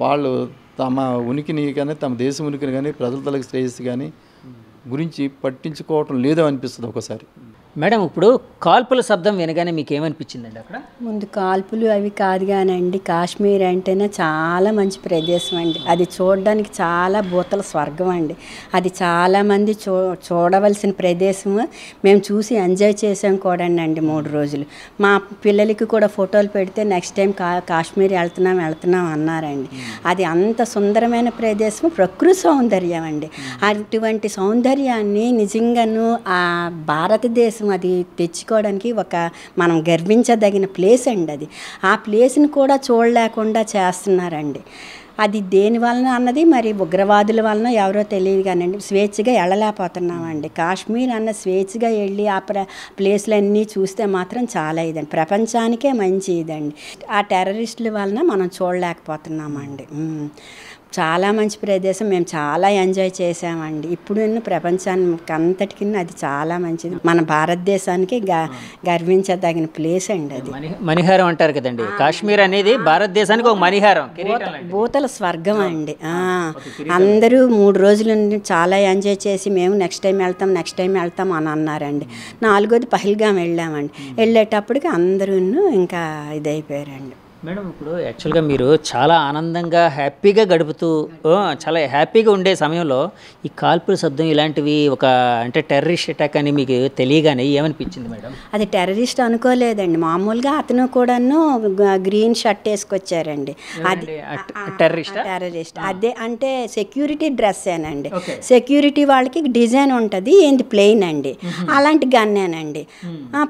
వాళ్ళు తమ ఉనికిని కానీ తమ దేశం ఉనికిని కానీ ప్రజల తలకు శ్రేయస్సు కానీ గురించి పట్టించుకోవటం లేదో అనిపిస్తుంది ఒకసారి. మేడం, ఇప్పుడు కాల్పుల శబ్దం వినగానే మీకు ఏమనిపించిందండి? అక్కడ ముందు కాల్పులు అవి కాదు కానండి, కాశ్మీర్ అంటేనే చాలా మంచి ప్రదేశం అండి. అది చూడడానికి చాలా భూతల స్వర్గం అండి. అది చాలామంది చూడవలసిన ప్రదేశము. మేము చూసి ఎంజాయ్ చేసాం కూడా అండి 3 రోజులు. మా పిల్లలకి కూడా ఫోటోలు పెడితే నెక్స్ట్ టైం కాశ్మీర్ వెళ్తున్నాం అన్నారండి. అది అంత సుందరమైన ప్రదేశం, ప్రకృతి సౌందర్యం అండి. అటువంటి సౌందర్యాన్ని నిజంగాను ఆ భారతదేశం అది తెచ్చుకోవడానికి మనం గర్వించదగిన ప్లేస్ అండి అది. ఆ ప్లేస్ని కూడా చూడలేకుండా చేస్తున్నారండి. అది దేని వలన అన్నది మరి ఉగ్రవాదుల వలన ఎవరో తెలియదు కానండి స్వేచ్ఛగా వెళ్ళలేకపోతున్నామండి. కాశ్మీర్ అన్న స్వేచ్ఛగా వెళ్ళి ఆ ప్లేస్లన్నీ చూస్తే మాత్రం చాలా ఇదండి, ప్రపంచానికే మంచి ఇదండి. ఆ టెర్రరిస్టుల వలన మనం చూడలేకపోతున్నామండి. చాలా మంచి ప్రదేశం, మేము చాలా ఎంజాయ్ చేసామండి. ఇప్పుడు ప్రపంచానికి అంతటికి అది చాలా మంచిది, మన భారతదేశానికి గర్వించదగిన ప్లేస్ అండి అది. మణిహారం అంటారు కదండి, కాశ్మీర్ అనేది భారతదేశానికి ఒక మణిహారం, భూతల స్వర్గం అండి. అందరూ 3 రోజుల నుండి చాలా ఎంజాయ్ చేసి మేము నెక్స్ట్ టైం వెళ్తాం అని అన్నారండి. 4వది పహల్గాం వెళ్ళామండి. వెళ్ళేటప్పటికి అందరూ ఇంకా ఇదైపోయారండి. మేడం, ఇప్పుడు యాక్చువల్గా మీరు చాలా ఆనందంగా హ్యాపీగా గడుపుతూ చాలా హ్యాపీగా ఉండే సమయంలో ఈ కాల్పుల శబ్దం ఇలాంటివి ఒక అంటే టెర్రరిస్ట్ అటాక్ అని మీకు తెలియగానే ఏమనిపించింది మేడం? అది టెర్రరిస్ట్ అనుకోలేదండి, మామూలుగా అతను కూడాను గ్రీన్ షర్ట్ వేసుకొచ్చారండి. అది టెర్రరిస్ట్ అదే అంటే సెక్యూరిటీ డ్రెస్సేనండి. సెక్యూరిటీ వాళ్ళకి డిజైన్ ఉంటుంది, ఏంది ప్లెయిన్ అండి, అలాంటి గన్నేనండి.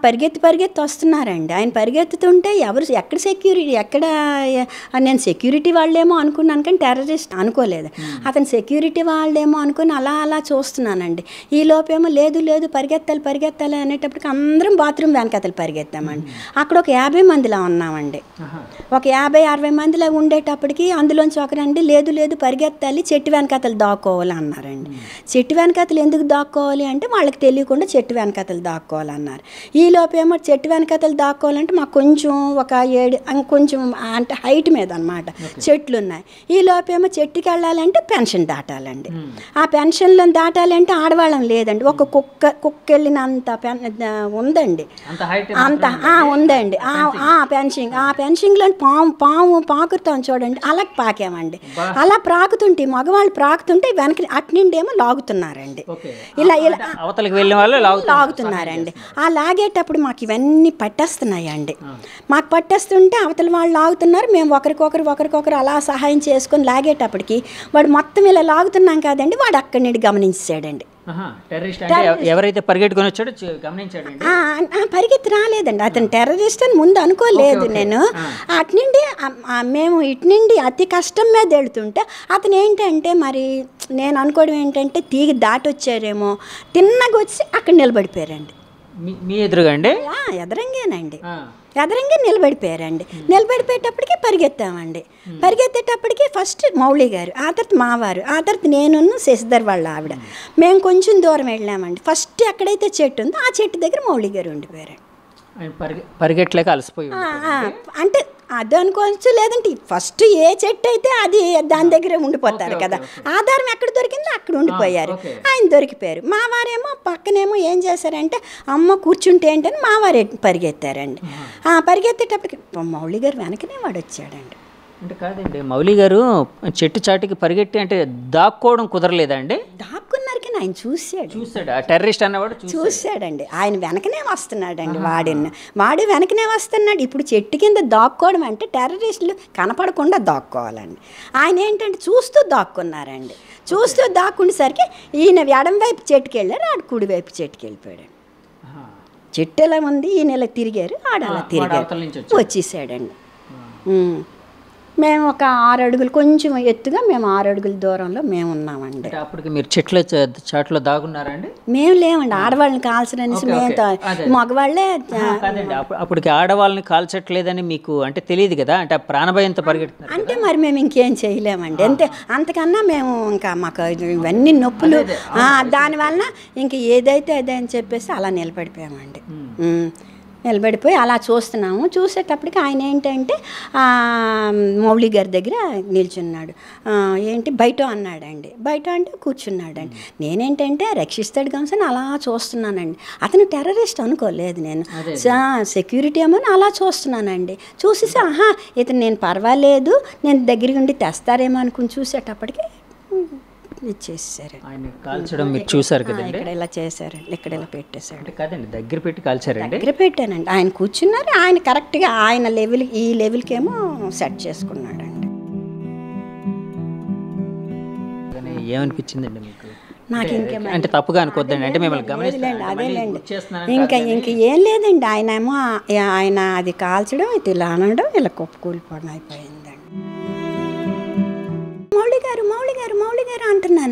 పరిగెత్తి వస్తున్నారండి. ఆయన పరిగెత్తుతుంటే ఎక్కడ సెక్యూరిటీ ఎక్కడ, నేను సెక్యూరిటీ వాళ్ళేమో అనుకున్నాను కానీ టెర్రరిస్ట్ అనుకోలేదు. అతను సెక్యూరిటీ వాళ్ళేమో అనుకుని అలా చూస్తున్నానండి. ఈ లోపేమో లేదు పరిగెత్తాలి అనేటప్పటికి అందరం బాత్రూమ్ వెనకతలు పరిగెత్తామండి. అక్కడ ఒక 50 మందిలా ఉన్నామండి. ఒక 50-60 మందిలా ఉండేటప్పటికి అందులోంచి ఒకరండి లేదు పరిగెత్తాలి, చెట్టు వెనకతలు దాక్కోవాలి అన్నారండి. చెట్టు వెనకతలు ఎందుకు దాక్కోవాలి అంటే వాళ్ళకి తెలియకుండా చెట్టు వెనకతలు దాక్కోవాలన్నారు. ఈ లోపేమో చెట్టు వెనకతలు దాక్కోవాలంటే మాకు కొంచెం ఒక 7 కొంచెం అంటే హైట్ మీద అన్నమాట చెట్లు ఉన్నాయి. ఈ లోపేమో చెట్టుకి వెళ్ళాలంటే పెన్షన్ దాటాలండి. ఆ పెన్షన్లో దాటాలంటే ఆడవాళ్ళం లేదండి, ఒక కుక్క వెళ్ళినంత ఉందండి, అంత ఉందండి. ఆ పెన్షన్లో పాము పాకుతాం చూడండి, అలా పాకామండి. అలా ప్రాకుతుంటే మగవాళ్ళు ప్రాకుతుంటే వెనక అట్నుండి ఏమో లాగుతున్నారండి, ఇలా అవతలకి వెళ్ళిన వాళ్ళు లాగుతున్నారండి. ఆ లాగేటప్పుడు మాకు ఇవన్నీ పట్టేస్తున్నాయండి. మాకు పట్టేస్తుంటే అవతల వాళ్ళు లాగుతున్నారు, మేము ఒకరికొకరు అలా సహాయం చేసుకొని లాగేటప్పటికి వాడు మొత్తం ఇలా లాగుతున్నాం కదండి, వాడు అక్కడి నుండి గమనించాడండి. ఎవరైతే పరిగెట్టుకొని వచ్చాడో గమనించాడు, పరిగెత్తి రాలేదండి, అతను టెర్రరిస్ట్ అని ముందు అనుకోలేదు నేను. అటు నుండి మేము ఇటు నుండి అతి కష్టం మీద వెళుతుంటే అతను ఏంటంటే మరి నేను అనుకోవడం ఏంటంటే తీగి దాటి వచ్చారేమో, తిన్నగా వచ్చి అక్కడ నిలబడిపోయారండి. మీ ఎదురుగా అండి? ఎదరంగానండి, ఎదరంగా నిలబడిపోయారండి. నిలబడిపోయేటప్పటికి పరిగెత్తామండి. పరిగెత్తేటప్పటికి ఫస్ట్ మౌళి గారు, ఆ తర్వాత మావారు, ఆ తర్వాత నేను శశిధర్ వాళ్ళ ఆవిడ, మేము కొంచెం దూరం వెళ్ళామండి. ఫస్ట్ ఎక్కడైతే చెట్టు ఉందో ఆ చెట్టు దగ్గర మౌళి గారు ఉండిపోయారు. పరిగెట్టలేక అలసిపోయి అంటే అది అనుకోవచ్చు, లేదంటే ఫస్ట్ ఏ చెట్టు అయితే అది దాని దగ్గరే ఉండిపోతారు కదా, ఆధారం ఎక్కడ దొరికిందో అక్కడ ఉండిపోయారు. ఆయన దొరికిపోయారు. మా వారేమో పక్కనేమో ఏం చేశారంటే అమ్మ కూర్చుంటే ఏంటని మా వారే పరిగెత్తారండి. పరిగెత్తేటప్పటికి మౌళి గారు వెనకనే వాడు వచ్చాడండి. అంటే కాదండి, మౌలి గారు చెట్టు చాటుకి పరిగెట్టి అంటే దాక్కోవడం కుదరలేదండి? దాక్కున్నారు కానీ ఆయన చూశాడు, ఆ టెర్రరిస్ట్ అన్నవాడు చూశాడండి. ఆయన వెనకనే వస్తున్నాడండి, వాడు వెనకనే వస్తున్నాడు. ఇప్పుడు చెట్టు కింద దాక్కోవడం అంటే టెర్రరిస్టులు కనపడకుండా దాక్కోవాలండి. ఆయన ఏంటంటే చూస్తూ దాక్కున్నారండి. చూస్తూ దాక్కుండేసరికి ఈయన ఎడం వైపు చెట్టుకి వెళ్ళారు, ఆడు కుడి వైపు చెట్టుకి వెళ్ళిపోయాడు. చెట్టు ఎలా ఉంది, ఈయన ఇలా తిరిగారు, ఆడ అలా తిరిగారు, వచ్చేసాడండి. మేము ఒక 6 అడుగులు కొంచెం ఎత్తుగా మేము 6 అడుగుల దూరంలో మేము ఉన్నామండి. అప్పటికి మీరు చెట్ల చాట్లో దాగున్నారండి? మేము లేవండి, ఆడవాళ్ళని కాల్చడానికి మేము మగవాళ్ళే. అప్పటికి ఆడవాళ్ళని కాల్చట్లేదని మీకు అంటే తెలియదు కదా, అంటే ప్రాణభయంతో పరిగెడుతున్నారు అంటే మరి మేము ఇంకేం చేయలేమండి. అంతకన్నా మేము ఇంకా మాకు ఇవన్నీ నొప్పులు, దానివల్ల ఇంక ఏదైతే అదే అని చెప్పేసి అలా నిలబడిపోయామండి. నిలబడిపోయి అలా చూస్తున్నాము. చూసేటప్పటికి ఆయన ఏంటంటే మౌళి గారి దగ్గర నిల్చున్నాడు. ఏంటి బయట అన్నాడండి. బయట అంటే కూర్చున్నాడండి. నేనేంటంటే రక్షిస్తాడు గంసని అలా చూస్తున్నానండి. అతను టెర్రరిస్ట్ అనుకోలేదు నేను, సెక్యూరిటీ ఏమో అలా చూస్తున్నానండి. చూసేసి ఇతను నేను పర్వాలేదు, నేను దగ్గర ఉండి తెస్తారేమో అనుకుని చూసేటప్పటికి ఇచ్చేసారు. ఆయన కాల్చడం మీరు చూసారు కదండి? ఇక్కడ ఇలా చేశారండి, ఇక్కడ ఇలా పెట్టేశారు కదండి. దగ్గర పెట్టి కాల్చారండి? దగ్గర పెట్టానండి. ఆయన కూర్చున్నారు, ఆయన కరెక్ట్గా ఆయన లెవెల్ ఈ లెవెల్కి ఏమో సెట్ చేసుకున్నాడండి. ఏమనిపించిందండి మీకు? నాకు అంటే తప్పుగా అనుకోద్దండి, అంటే మిమ్మల్ని గమనించలేండి, అదేలేండి. ఇంకా ఏం లేదండి. ఆయన ఏమో ఆయన అది కాల్చడం, ఇది ఇలా అనడం, ఇలా కూలిపోవడం అయిపోయిందండి.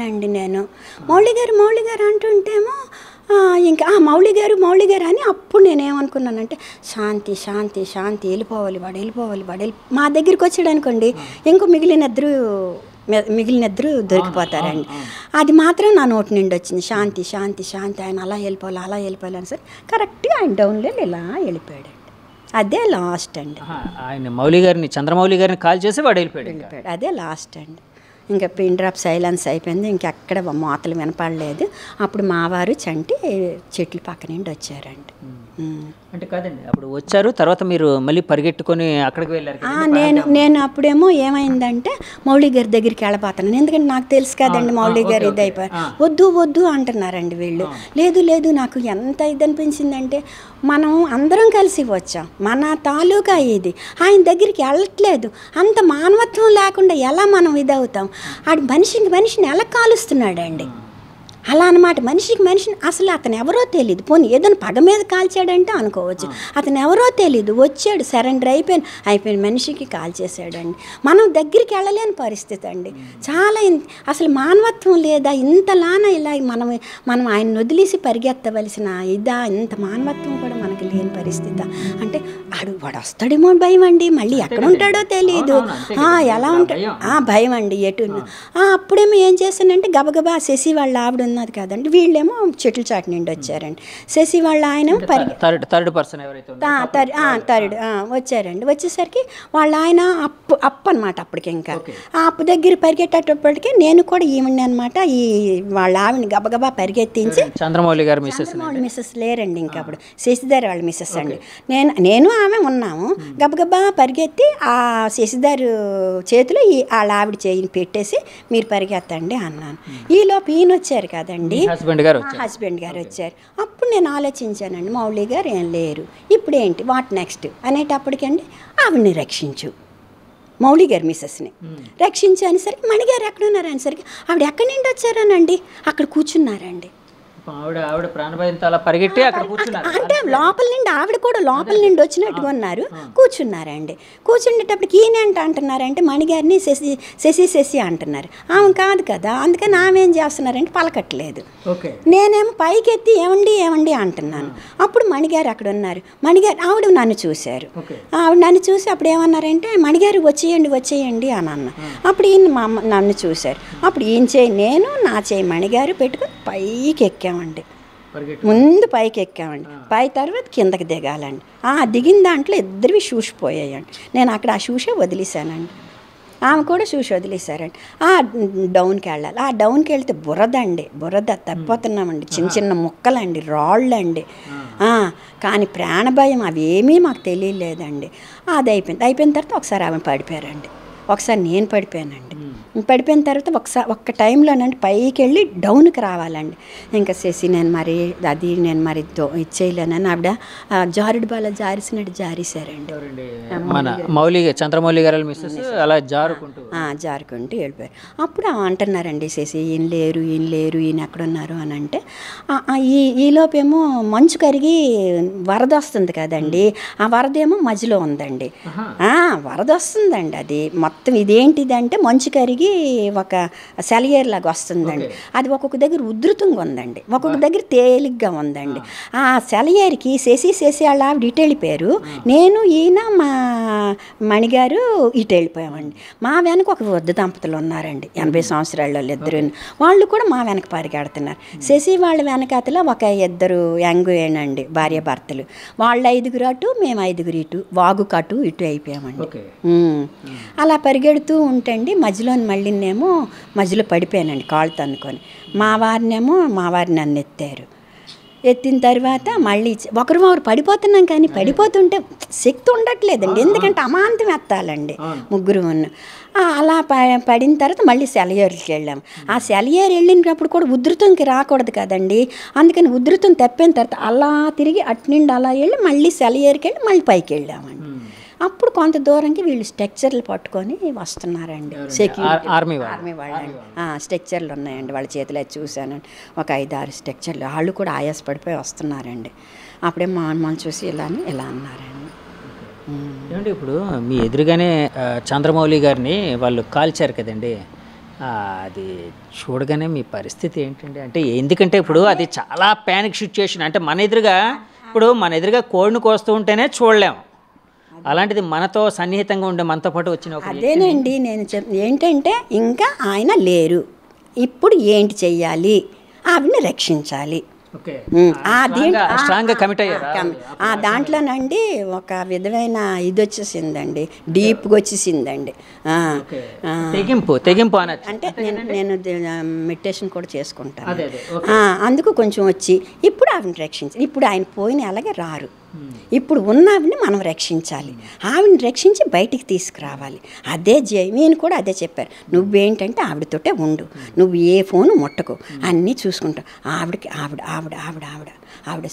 అరిచానండి నేను. మౌళి గారు అంటుంటేమో ఇంకా మౌళి గారు అని అప్పుడు నేనేమనుకున్నానంటే శాంతి శాంతి శాంతి వెళ్ళిపోవాలి వాడు మా దగ్గరికి వచ్చాడు అనుకోండి, ఇంకో మిగిలిన ఇద్దరు దొరికిపోతారండి. అది మాత్రం నా నోటి నుండి వచ్చింది, శాంతి శాంతి శాంతి, ఆయన అలా వెళ్ళిపోవాలి అని సరే కరెక్ట్గా ఆయన డౌన్లో ఇలా వెళ్ళిపోయాడు. అదే లాస్ట్ అండి. ఆయన మౌళి గారిని, చంద్రమౌళి గారిని కాల్ చేసి వాడు వెళ్ళిపోయాడు. అదే లాస్ట్ అండి. ఇంకా పిన్ డ్రాప్ సైలెన్స్ అయిపోయింది, ఇంకెక్కడ మోతలు వినపడలేదు. అప్పుడు మావారు చంటి చెట్లు పక్క నుండి వచ్చారండి. అంటే కాదండి, అప్పుడు వచ్చారు, తర్వాత మీరు మళ్ళీ పరిగెట్టుకొని అక్కడికి వెళ్ళారు. నేను అప్పుడేమో ఏమైందంటే మౌళి గారి దగ్గరికి వెళ్ళిపోతాను, ఎందుకంటే నాకు తెలుసు కదండి మౌళి గారు ఇది అయిపోయారు. వద్దు అంటున్నారండి వీళ్ళు. లేదు నాకు ఎంత ఇది అనిపించిందంటే మనం అందరం కలిసి వచ్చాం, మన తాలూకా ఇది, ఆయన దగ్గరికి వెళ్ళట్లేదు, అంత మానవత్వం లేకుండా ఎలా మనం ఇదవుతాం? ఆడు మనిషిని ఎలా కాలుస్తున్నాడండి అలా అనమాట. మనిషిని అసలు అతను ఎవరో తెలియదు, పోనీ ఏదైనా పగ మీద కాల్చాడంటే అనుకోవచ్చు, అతను ఎవరో తెలియదు, వచ్చాడు, సరెండర్ అయిపోయిన మనిషికి కాల్ చేశాడండి. మనం దగ్గరికి వెళ్ళలేని పరిస్థితి అండి. చాలా అసలు మానవత్వం లేదా ఇంతలానా? ఇలా మనం ఆయన వదిలేసి పరిగెత్తవలసిన ఇంత మానవత్వం కూడా మనకి లేని పరిస్థితి. అంటే వాడు వస్తాడేమో భయం అండి, మళ్ళీ ఎక్కడ ఉంటాడో తెలియదు, ఎలా ఉంటాడు భయం అండి ఎటు. అప్పుడేమో ఏం చేశానంటే గబగబా శశి వాళ్ళ ఆవిడ ఉన్నది కదండి, వీళ్ళేమో చెట్ల చాటు నుండి వచ్చారండి. శశి వాళ్ళ ఆయన థర్డ్ పర్సన్ థర్డ్ వచ్చారండి. వచ్చేసరికి వాళ్ళ ఆయన అప్పు అనమాట. అప్పటికి ఇంకా ఆ అప్పు దగ్గర పరిగెట్టేటప్పటికి నేను కూడా ఈవిని అనమాట, ఈ వాళ్ళ ఆవిడని గబగబా పరిగెత్తించి, చంద్రమౌళి గారు మిస్సెస్ లేరండి ఇంకా అప్పుడు, శశిధర్ వాళ్ళ మిస్సెస్ అండి, నేను ఆమె ఉన్నాము. గబగబా పరిగెత్తి ఆ శశిధర్ చేతిలో వాళ్ళ ఆవిడ చేయిని పెట్టేసి మీరు పరిగెత్తండి అన్నాను. ఈలోపు ఈయన వచ్చారు కదండి, హస్బెండ్ గారు వచ్చారు. అప్పుడు నేను ఆలోచించానండి, మౌళి గారు ఏం లేరు, ఇప్పుడు ఏంటి వాట్ నెక్స్ట్ అనేటప్పటికండి ఆవిడని రక్షించు, మౌళి గారు మిస్సెస్ని రక్షించు అనేసరికి మణిగారు ఎక్కడున్నారు అనేసరికి ఆవిడ ఎక్కడి నుండి వచ్చారనండి అక్కడ కూర్చున్నారండి. ఆవిడ ప్రాణభయంతో అలా పరిగెట్టి అక్కడ కూర్చున్నారు. అంటే లోపల నుండి ఆవిడ కూడా లోపల నుండి వచ్చినట్టుగా ఉన్నారు, కూర్చున్నారండి. కూర్చుండేటప్పటికి ఈయన అంటున్నారంటే మణిగారిని శశి అంటున్నారు. ఆమె కాదు కదా, అందుకని ఆమె ఏం చేస్తున్నారంటే పలకట్లేదు. నేనేమో పైకెత్తి ఏమండి అంటున్నాను. అప్పుడు మణిగారు అక్కడ ఉన్నారు. ఆవిడ నన్ను చూశారు. ఆవిడ నన్ను చూసి అప్పుడు ఏమన్నారంటే మణిగారు వచ్చేయండి అని అన్న. అప్పుడు ఈయన నన్ను చూశారు. అప్పుడు ఈయన చేయి నేను, నా చేయి మణిగారు పెట్టుకుని పైకి ఎక్కామండి. ముందు పైకి ఎక్కామండి, పై తర్వాత కిందకి దిగాలండి. దిగిన దాంట్లో ఇద్దరివి షూస్ పోయాయండి. నేను అక్కడ ఆ షూసే వదిలేశానండి, ఆమె కూడా షూస్ వదిలేశారండి. డౌన్కి వెళ్ళాలి. డౌన్కి వెళ్తే బురద తప్పిపోతున్నామండి, చిన్న ముక్కలండి, రాళ్ళండి. కానీ ప్రాణభయం అవేమీ మాకు తెలియలేదండి. అది అయిపోయిన తర్వాత ఒకసారి ఆమె పడిపోయారండి, ఒకసారి నేను పడిపోయానండి. పడిపోయిన తర్వాత ఒక్క టైంలోనండి పైకి వెళ్ళి డౌన్కి రావాలండి. ఇంకా శశి నేను మరి ఇచ్చేయలేనని ఆవిడ జారుడు బాల జారిసినట్టు జారేశారండి. మన చంద్రమౌళి గారు మిస్సెస్ అలా జారుకుంటూ వెళ్ళిపోయారు. అప్పుడు అంటున్నారండి శశి ఈయన లేరు ఈయన ఎక్కడున్నారు అని అంటే, ఈలోపేమో మంచు కరిగి వరద వస్తుంది కదండి, ఆ వరద ఏమో మధ్యలో ఉందండి. వరద వస్తుందండి, అది మొత్తం ఇదేంటిదంటే మంచు కరిగి ఒక సెలయేర్ లాగా వస్తుందండి. అది ఒక్కొక్క దగ్గర ఉధృతంగా ఉందండి, ఒక్కొక్క దగ్గర తేలిగ్గా ఉందండి. ఆ సెలయేరికి శశి వాళ్ళ ఆవిడ ఇటు వెళ్ళిపోయారు, నేను ఈయన మా మణిగారు ఇటు వెళ్ళిపోయామండి. మా వెనక ఒక వృద్ధ దంపతులు ఉన్నారండి, 80 సంవత్సరాల వాళ్ళు ఇద్దరు, వాళ్ళు కూడా మా వెనక పరిగెడుతున్నారు. శశి వాళ్ళ వెనకాతలో ఒక ఇద్దరు యంగునండి భార్య భర్తలు, వాళ్ళు 5 అటు, మేము 5 ఇటు, వాగుకటు ఇటు అయిపోయామండి. అలా పరిగెడుతూ ఉంటండి, మధ్యలో పడిపోయానండి కాళ్ళు తన్నుకొని. మా వారిని నన్ను ఎత్తిన తర్వాత మళ్ళీ ఒకరు పడిపోతున్నాం, కానీ పడిపోతుంటే శక్తి ఉండట్లేదండి, ఎందుకంటే అమాంతం ఎత్తాలండి ముగ్గురు అలా పడిన తర్వాత మళ్ళీ సెలయేరుకి వెళ్ళాము. ఆ సెలయేరు వెళ్ళినప్పుడు కూడా ఉధృతంకి రాకూడదు కదండి, అందుకని ఉధృతం తప్పిన తర్వాత అలా తిరిగి అటు నుండి అలా వెళ్ళి మళ్ళీ సెలయేరుకి వెళ్ళి మళ్ళీ పైకి వెళ్ళామండి. అప్పుడు కొంత దూరంకి వీళ్ళు స్ట్రక్చర్లు పట్టుకొని వస్తున్నారండి, ఆర్మీ వాళ్ళండి. స్ట్రక్చర్లు ఉన్నాయండి వాళ్ళ చేతిలో, చూశానండి ఒక 5-6 స్ట్రక్చర్లు. వాళ్ళు కూడా ఆయాసపడిపోయి వస్తున్నారండి. అప్పుడే మా అనుమానం చూసి ఇలా అన్నారండి. ఏమంటే ఇప్పుడు మీ ఎదురుగానే చంద్రమౌళి గారిని వాళ్ళు కాల్చారు కదండి, అది చూడగానే మీ పరిస్థితి ఏంటండి? అంటే ఎందుకంటే ఇప్పుడు అది చాలా ప్యానిక్ సిచ్యుయేషన్. అంటే మన ఎదురుగా కోడిని కోస్తూ ఉంటేనే చూడలేము, అలాంటిది మనతో సన్నిహితంగా ఉండే మనతో పాటు వచ్చిన ఒక అదేనండి నేను ఏంటంటే ఇంకా ఆయన లేరు, ఇప్పుడు ఏంటి చెయ్యాలి, ఆవిడని రక్షించాలి. దాంట్లోనండి ఒక విధమైన ఇది వచ్చేసిందండి, డీప్గా వచ్చేసిందండి. తెగింపు అంటే నేను మెడిటేషన్ కూడా చేసుకుంటాను, అందుకు కొంచెం వచ్చి ఇప్పుడు ఆవిడని రక్షించాలి. ఇప్పుడు ఆయన పోయిన అలాగే రారు, ఇప్పుడు ఉన్న ఆవిడని మనం రక్షించాలి, ఆవిడని రక్షించి బయటికి తీసుకురావాలి. అదే ఈయన కూడా అదే చెప్పారు, నువ్వేంటంటే ఆవిడతోటే ఉండు, నువ్వు ఏ ఫోను ముట్టకు, అన్నీ చూసుకుంటావు. ఆవిడకి ఆవిడ ఆవిడ ఆవిడ ఆవిడ ఆవిడ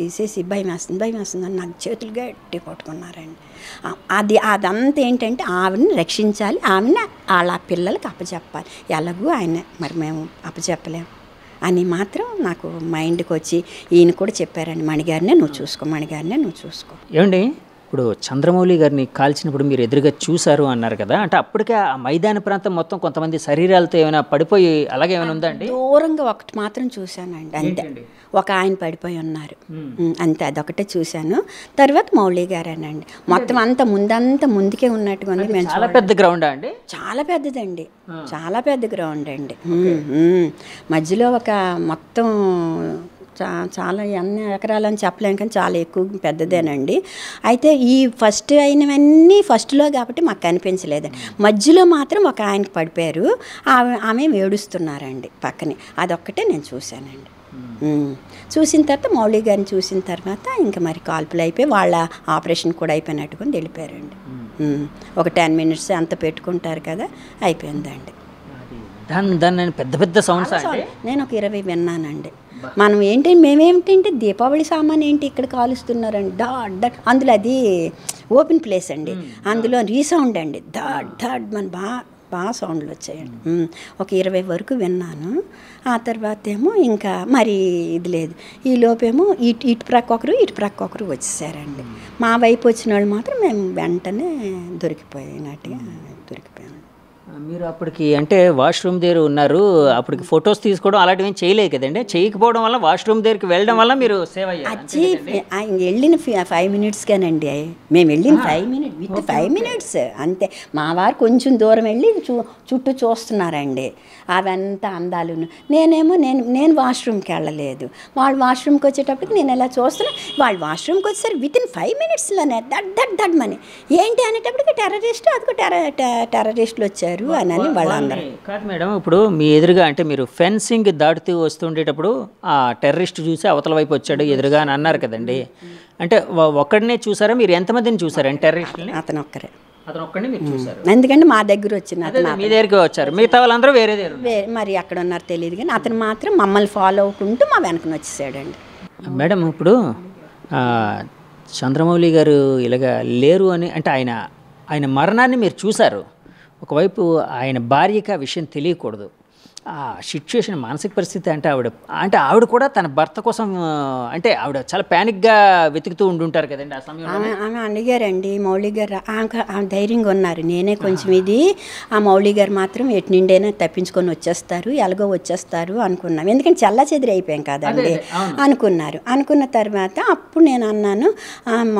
చేసి భయం వేస్తుందని నాకు చేతులు గట్టి కొట్టుకున్నారండి. అదంతా ఏంటంటే ఆవిడని రక్షించాలి, ఆవిడని వాళ్ళ పిల్లలకి అప్పచెప్పాలి. ఎలాగూ ఆయన మరి మేము అప్పచెప్పలేము అని మాత్రం నాకు మైండ్కి వచ్చి ఈయన కూడా చెప్పారండి, మణిగారినే నువ్వు చూసుకో. ఏమండి ఇప్పుడు చంద్రమౌళి గారిని కాల్చినప్పుడు మీరు ఎదురుగా చూశారు అన్నారు కదా, అంటే అప్పటికే ఆ మైదాన ప్రాంతం మొత్తం కొంతమంది శరీరాలతో ఏమైనా పడిపోయి అలాగే ఏమైనా ఉందా అండి? దూరంగా ఒకటి మాత్రం చూశానండి, అంతే. ఒక ఆయన పడిపోయి ఉన్నారు అంతే, అదొకటే చూశాను. తర్వాత మౌళి గారేనండి, మొత్తం అంతా ముందుకే ఉన్నట్టుగా ఉంది. మేము చాలా పెద్ద గ్రౌండ్ అండి, చాలా పెద్దదండి, చాలా పెద్ద గ్రౌండ్ అండి. మధ్యలో ఒక మొత్తం చాలా ఎన్ని ఎకరాలని చెప్పలేం కానీ చాలా ఎక్కువ పెద్దదేనండి. అయితే ఈ ఫస్ట్ అయినవన్నీ ఫస్ట్లో కాబట్టి మాకు కనిపించలేదండి. మధ్యలో మాత్రం ఒక ఆయనకి పడిపోయారు, ఆమె ఏడుస్తున్నారండి పక్కనే, అదొక్కటే నేను చూశానండి. చూసిన తర్వాత మౌళి గారిని చూసిన తర్వాత ఇంకా మరి కాల్పులు అయిపోయి వాళ్ళ ఆపరేషన్ కూడా అయిపోయినట్టుకొని వెళ్ళిపోయారండి. ఒక 10 minutes అంత పెట్టుకుంటారు కదా, అయిపోయిందండి. పెద్ద పెద్ద సౌండ్స్ నేను ఒక 20 విన్నానండి. మనం మేమేమిటంటే దీపావళి సామాన్ ఏంటి ఇక్కడ కాలుస్తున్నారండి, డాట్ అందులో అది ఓపెన్ ప్లేస్ అండి, అందులో రీసౌండ్ అండి, డాట్ మన బాగా సౌండ్లు వచ్చాయండి. ఒక 20 వరకు విన్నాను. ఆ తర్వాత ఏమో ఇంకా మరి ఇది లేదు, ఈ లోపేమో ఇటు ప్రక్క ఒకరు వచ్చేసారండి. మా వైపు వచ్చిన వాళ్ళు మాత్రం మేము వెంటనే దొరికిపోయాము. మీరు అప్పటికి అంటే వాష్రూమ్ దగ్గర ఉన్నారు, అప్పటికి ఫొటోస్ తీసుకోవడం అలాంటివి ఏం చేయలేదు కదండి. చేయకపోవడం వల్ల వాష్రూమ్ దగ్గరికి వెళ్ళడం వల్ల మీరు సేవ్ అయ్యారు. ఆయన వెళ్ళిన 5 minutesకేనండి, మేము వెళ్ళిన 5 minutes అంతే. మా వారు కొంచెం దూరం వెళ్ళి చుట్టూ చూస్తున్నారండి, అవంతా అందాలు. నేను వాష్రూమ్కి వెళ్ళలేదు, వాళ్ళు వాష్రూమ్కి వచ్చేటప్పటికి నేను ఎలా చూస్తున్నా, వాళ్ళు వాష్రూమ్కి వచ్చేసరికి వితిన్ 5 minutesలోనే దడ్మని ఏంటి అనేటప్పటికి టెర్రరిస్టులు వచ్చారు అని వాళ్ళందరూ. కాదు మేడం, ఇప్పుడు మీ ఎదురుగా అంటే మీరు ఫెన్సింగ్ దాటుతూ వస్తుండేటప్పుడు ఆ టెర్రరిస్ట్ చూసి అవతల వైపు వచ్చాడు ఎదురుగా అని అన్నారు కదండి, అంటే ఒక్కడనే చూసారా, మీరు ఎంతమందిని చూసారండి టెర్రరిస్టులని? అతను ఒక్కడే మీరు చూసారు, ఎందుకంటే మా దగ్గర వచ్చిన మీ దగ్గరికి వచ్చారు, మిగతా వాళ్ళందరూ వేరే మరి అక్కడ ఉన్నారు తెలియదు కానీ అతను మాత్రం మమ్మల్ని ఫాలో అవ్వకుంటూ మా వెనకను వచ్చేసాడండి. మేడం ఇప్పుడు చంద్రమౌళి గారు ఇలాగా లేరు అని అంటే ఆయన మరణాన్ని మీరు చూశారు, ఒకవైపు ఆయన భార్యకి ఆ విషయం తెలియకూడదు, ఆ సిచ్యుయేషన్ మానసిక పరిస్థితి అంటే ఆవిడ కూడా తన భర్త కోసం అంటే ఆవిడ చాలా ప్యానిక్గా వెతుకుతూ ఉండుంటారు కదండి ఆ సమయంలో. ఆమె అడిగారండి మౌళి గారు, ధైర్యంగా ఉన్నారు. నేనే కొంచెం ఇది ఆ మౌళి గారు మాత్రం ఎటు నిండైనా తప్పించుకొని వచ్చేస్తారు, ఎలాగో వచ్చేస్తారు అనుకున్నాం, ఎందుకంటే చల్లా చెదిరి అయిపోయాం కదండి అనుకున్నారు. అనుకున్న తర్వాత అప్పుడు నేను అన్నాను,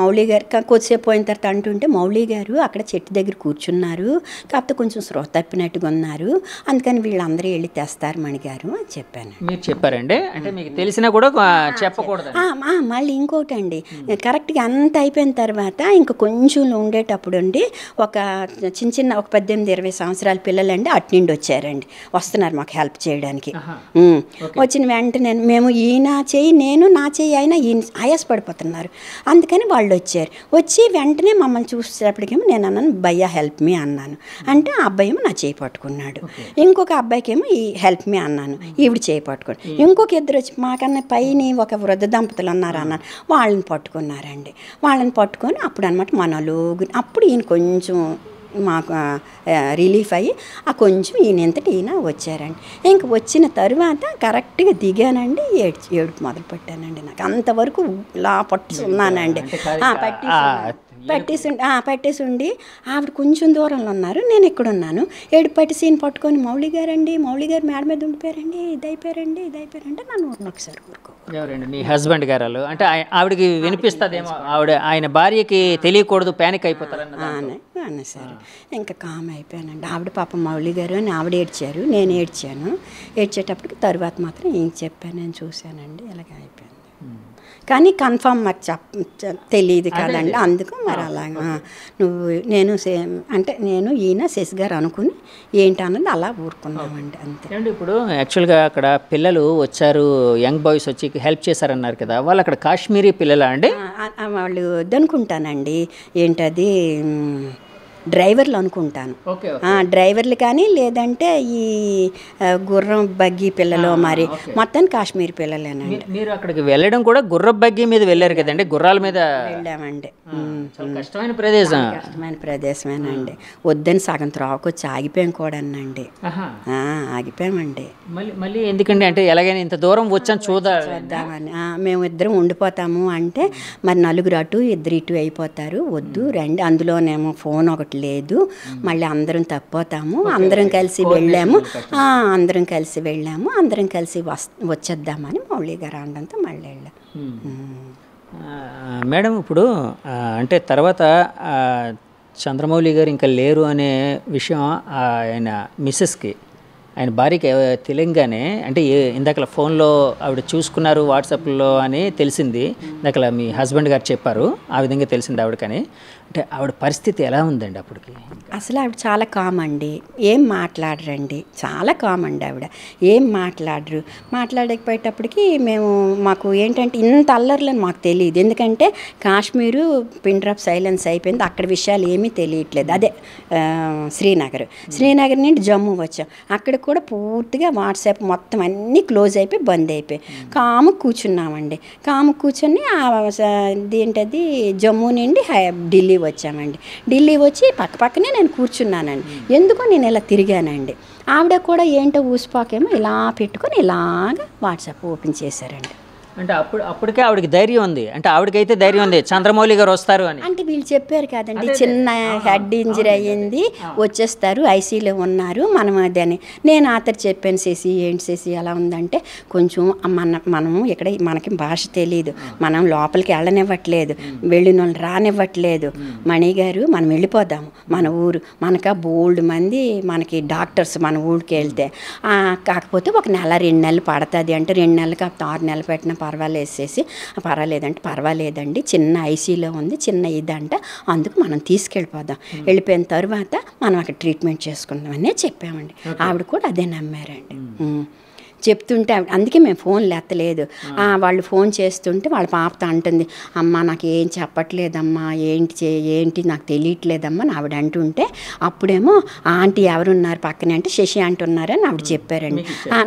మౌళి గారు కొద్దిసేపు పోయిన తర్వాత అంటుంటే, మౌళి గారు అక్కడ చెట్టు దగ్గర కూర్చున్నారు, కాకపోతే కొంచెం స్పృహ తప్పినట్టుగా ఉన్నారు, అందుకని వీళ్ళందరూ వెళ్ళి తెస్తారు మణిగారు అని చెప్పాను. మీరు చెప్పారండి, అంటే మీకు తెలిసినా కూడా చెప్పకూడదు. మళ్ళీ ఇంకోటి అండి, కరెక్ట్గా అంత అయిపోయిన తర్వాత ఇంకా కొంచెం ఉండేటప్పుడు అండి ఒక చిన్న ఒక 18-20 సంవత్సరాల పిల్లలండి అటు నుండి వచ్చారండి, వస్తున్నారు మాకు హెల్ప్ చేయడానికి. వచ్చిన వెంటనే మేము ఈయన చెయ్యి నేను నా చెయ్యి అయినా ఈయన ఆయాసపడిపోతున్నారు, అందుకని వాళ్ళు వచ్చి వెంటనే మమ్మల్ని చూసేటప్పటికేమో నేను అన్నాను భయ్యా హెల్ప్ మీ అన్నాను, అంటే ఆ అబ్బాయి ఏమో నా చేయి పట్టుకున్నాడు, ఇంకొక అబ్బాయికి ఏమో ఈ హెల్ప్ మీ అన్నాను, ఈవిడ చేయి పట్టుకోండి, ఇంకొక ఇద్దరు వచ్చి మాకన్నా పైన ఒక వృద్ధ దంపతులు అన్నారు అన్నాను, వాళ్ళని పట్టుకున్నారండి. వాళ్ళని పట్టుకొని అప్పుడు అనమాట మనలో అప్పుడు ఈయన కొంచెం మాకు రిలీఫ్ అయ్యి కొంచెం ఈయన వచ్చారండి. ఇంక వచ్చిన తర్వాత కరెక్ట్గా దిగానండి, ఏడుపు మొదలు పెట్టానండి. నాకు అంతవరకు ఇలా పట్టుకున్నానండి. పెట్టేసి ఉండి ఆవిడ కొంచెం దూరంలో ఉన్నారు, నేను ఇక్కడ ఉన్నాను. ఏడు పట్టి సీన్ పట్టుకొని మౌళి గారు మేడ మీద ఉండిపోయారండి, ఇది అయిపోయారంటే నన్ను ఊరిని ఒకసారి ఊరుకో. ఎవరండి? మీ హస్బెండ్ గారు. అంటే ఆవిడకి వినిపిస్తుందేమో, ఆయన భార్యకి తెలియకూడదు, ప్యానిక్ అయిపోతారన్న సరే ఇంకా కామ్ అయిపోయానండి. ఆవిడ పాప మౌళి గారు అని ఆవిడ ఏడ్చారు, నేను ఏడ్చాను. ఏడ్చేటప్పటికి తరువాత మాత్రం ఏం చెప్పాను, నేను చూశానండి, ఇలాగ అయిపోయింది. కానీ కన్ఫామ్ మాకు తెలియదు కదండి, అందుకు మరి అలాగా నేను ఈయన శశి గారు అనుకుని ఏంటన్నది అలా ఊరుకున్నామండి, అంతే. అండి ఇప్పుడు యాక్చువల్గా అక్కడ పిల్లలు వచ్చారు, యంగ్ బాయ్స్ వచ్చి హెల్ప్ చేశారన్నారు కదా, వాళ్ళు అక్కడ కాశ్మీరీ పిల్లలా అండి? వాళ్ళు వద్దనుకుంటానండి, ఏంటది డ్రైవర్లు అనుకుంటాను. డ్రైవర్లు కానీ లేదంటే ఈ గుర్రం బగ్గి పిల్లలు, మరి మొత్తం కాశ్మీర్ పిల్లలేనండి. మీరు అక్కడికి వెళ్ళడం కూడా గుర్రం బగ్గి మీద వెళ్ళారు కదండి, గుర్రాల మీద వెళ్ళామండి. కష్టమైన ప్రదేశమేనండి. వద్దని సగం త్రాకొచ్చి ఆగిపోయాం కూడానండి, ఆగిపోయామండి. మళ్ళీ ఎందుకండి, అంటే ఎలాగైనా ఇంత దూరం వచ్చాను చూద్దామని. మేము ఇద్దరం ఉండిపోతాము అంటే మరి నలుగురు అటు ఇద్దరు ఇటు అయిపోతారు, వద్దు రండి, అందులోనేమో ఫోన్ ఒకటి లేదు, మళ్ళీ అందరం తప్పిపోతాము, అందరం కలిసి వెళ్ళాము, అందరం కలిసి వచ్చేద్దామని మౌళి గారు అనడంతో మళ్ళీ వెళ్ళాం. మేడం ఇప్పుడు అంటే తర్వాత చంద్రమౌళి గారు ఇంకా లేరు అనే విషయం ఆయన మిస్సెస్కి, ఆయన భార్యకి తెలియగానే, అంటే ఇందాక ఫోన్లో ఆవిడ చూసుకున్నారు వాట్సాప్లో అని తెలిసింది, ఇందాక మీ హస్బెండ్ గారు చెప్పారు, ఆ విధంగా తెలిసింది ఆవిడకని. అంటే ఆవిడ పరిస్థితి ఎలా ఉందండి అప్పటికి? అసలు ఆవిడ చాలా కామ్ అండి, ఏం మాట్లాడరండి, చాలా కామ్ అండి ఆవిడ, ఏం మాట్లాడకపోయేటప్పటికి మాకు ఏంటంటే ఇంత అల్లర్లని మాకు తెలియదు, ఎందుకంటే కాశ్మీరు పిన్ డ్రాప్ సైలెన్స్ అయిపోయింది, అక్కడ విషయాలు ఏమీ తెలియట్లేదు. అదే శ్రీనగర్ నుండి జమ్మూ వచ్చాం, అక్కడ కూడా పూర్తిగా వాట్సాప్ మొత్తం అన్నీ క్లోజ్ అయిపోయి బంద్ అయిపోయి కాము కూర్చున్నామండి. కూర్చొని ఏంటది జమ్మూ నుండి ఢిల్లీ వచ్చామండి. ఢిల్లీ వచ్చి పక్కనే నేను కూర్చున్నానండి, ఎందుకో నేను ఇలా తిరిగానండి. ఆవిడ కూడా ఏంటో ఊసిపాకేమో ఇలా పెట్టుకొని ఇలాగా వాట్సాప్ ఓపెన్ చేశారండి. అంటే అప్పటికే ఆవిడకి ధైర్యం ఉంది, అంటే ఆవిడకైతే ధైర్యం ఉంది చంద్రమౌళి గారు వస్తారు అని. అంటే వీళ్ళు చెప్పారు కదండి, చిన్న హెడ్ ఇంజరీ అయ్యింది, వచ్చేస్తారు, ఐసీలో ఉన్నారు, మనం అదని. నేను ఆతరు చెప్పాను, ఏంటి శశి అలా ఉందంటే, కొంచెం మనము ఇక్కడ మనకి భాష తెలియదు, మనం లోపలికి వెళ్ళనివ్వట్లేదు, వెళ్ళిన వాళ్ళు రానివ్వట్లేదు, మణి గారు మనం వెళ్ళిపోదాము, మన ఊరు మనక బోల్డ్ మంది మనకి డాక్టర్స్ మన ఊరికి వెళ్తే, కాకపోతే ఒక నెల 2 నెలలు పడుతుంది అంటే 2 నెలలు కాకపోతే 6 నెలలు పెట్టిన పర్వాలేదండి, చిన్న ఐసీలో ఉంది, చిన్న ఇదంట, అందుకు మనం తీసుకెళ్ళిపోదాం, వెళ్ళిపోయిన తర్వాత మనం అక్కడ ట్రీట్మెంట్ చేసుకుందామనే చెప్పామండి. ఆవిడ కూడా అదే నమ్మారండి. చెప్తుంటే అందుకే మేము ఫోన్లు ఎత్తలేదు. వాళ్ళు ఫోన్ చేస్తుంటే వాళ్ళ పాపతో అంటుంది, అమ్మ నాకు ఏం చెప్పట్లేదమ్మా, ఏంటి నాకు తెలియట్లేదమ్మా అని ఆవిడ అంటుంటే, అప్పుడేమో ఆంటీ ఎవరున్నారు పక్కనే అంటే శశి ఆంటీ ఉన్నారని ఆవిడ చెప్పారండి.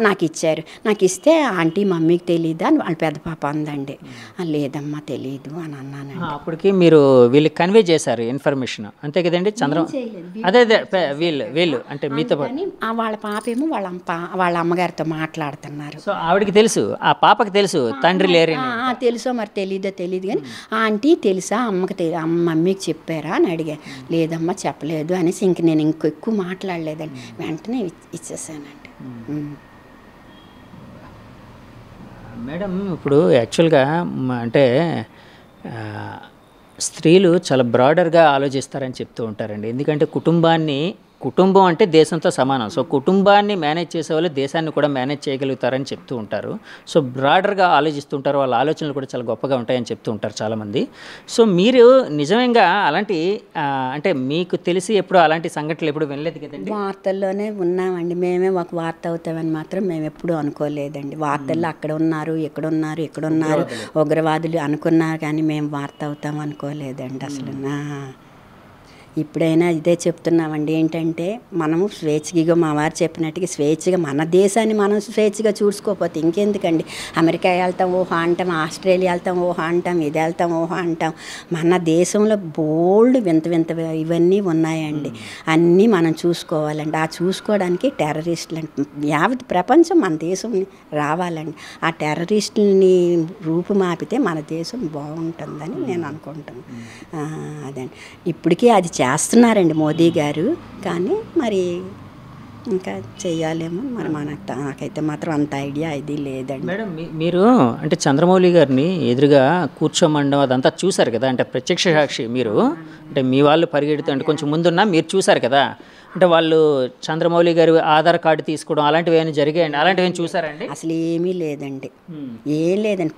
నాకు ఇచ్చారు. నాకు ఇస్తే ఆంటీ మమ్మీకి తెలియదా అని వాళ్ళ పెద్ద పాప అందండి. లేదమ్మా తెలియదు అని అన్నానండి. అప్పటికి మీరు వీళ్ళకి కన్వే చేశారు ఇన్ఫర్మేషన్, అంతే కదండి? అదే వీళ్ళు అంటే మీతో వాళ్ళ పాప ఏమో వాళ్ళ అమ్మగారితో మాట్లాడుతున్నారు. సో ఆవిడకి తెలుసు, ఆ పాపకి తెలుసు తండ్రి లేరు. తెలుసో మరి తెలియదు కానీ ఆంటీ తెలుసా మమ్మీకి చెప్పారా అని అడిగా. లేదమ్మా చెప్పలేదు అనేసి ఇంక నేను ఎక్కువ మాట్లాడలేదండి, వెంటనే ఇచ్చేసానండి. మేడం ఇప్పుడు యాక్చువల్గా అంటే స్త్రీలు చాలా బ్రాడర్గా ఆలోచిస్తారని చెప్తూ ఉంటారండి, ఎందుకంటే కుటుంబం అంటే దేశంతో సమానం. సో కుటుంబాన్ని మేనేజ్ చేసేవాళ్ళు దేశాన్ని కూడా మేనేజ్ చేయగలుగుతారని చెప్తూ ఉంటారు. సో బ్రాడర్గా ఆలోచిస్తుంటారు, వాళ్ళ ఆలోచనలు కూడా చాలా గొప్పగా ఉంటాయని చెప్తూ ఉంటారు చాలామంది. సో మీరు నిజంగా అలాంటి అంటే మీకు తెలిసి ఎప్పుడు అలాంటి సంఘటనలు ఎప్పుడు వినలేదు కదండి? వార్తల్లోనే ఉన్నామండి, మేమే ఒక వార్త అవుతామని మాత్రం మేము ఎప్పుడూ అనుకోలేదండి. వార్తల్లో అక్కడ ఉన్నారు, ఎక్కడున్నారు ఉగ్రవాదులు అనుకున్నారు, కానీ మేము వార్త అవుతాం అనుకోలేదండి అసలు. ఇప్పుడైనా ఇదే చెప్తున్నామండి, ఏంటంటే మనము స్వేచ్ఛగా మా వారు చెప్పినట్టుగా స్వేచ్ఛగా మన దేశాన్ని మనం స్వేచ్ఛగా చూసుకోకపోతే ఇంకెందుకండి. అమెరికా వెళ్తాం ఓహో అంటాం, ఆస్ట్రేలియా వెళ్తాం ఓహో అంటాం, ఇది వెళ్తాం ఓహో అంటాం. మన దేశంలో బోల్డ్ వింత వింత ఇవన్నీ ఉన్నాయండి. అన్నీ మనం చూసుకోవాలండి. ఆ చూసుకోవడానికి టెర్రరిస్టులు అంటే యావత్ ప్రపంచం మన దేశంని రావాలండి. ఆ టెర్రరిస్టులని రూపుమాపితే మన దేశం బాగుంటుందని నేను అనుకుంటాను. అదండి, ఇప్పటికీ అది చేస్తున్నారండి మోదీ గారు, కానీ మరి ఇంకా చెయ్యాలేమో మరి నాకైతే మాత్రం అంత ఐడియా ఇది లేదండి. మేడం మీరు అంటే చంద్రమౌళి గారిని ఎదురుగా కూర్చోమండం అదంతా చూశారు కదా, అంటే ప్రత్యక్ష సాక్షి మీరు, అంటే మీ వాళ్ళు పరిగెడుతూ అంటే కొంచెం ముందున్నా మీరు చూశారు కదా, అంటే వాళ్ళు చంద్రమౌళి గారు ఆధార్ కార్డు తీసుకోవడం అలాంటివి ఏమైనా జరిగాయండి? అలాంటివి ఏమైనా చూసారండి? అసలు ఏమీ లేదండి, ఏం లేదండి.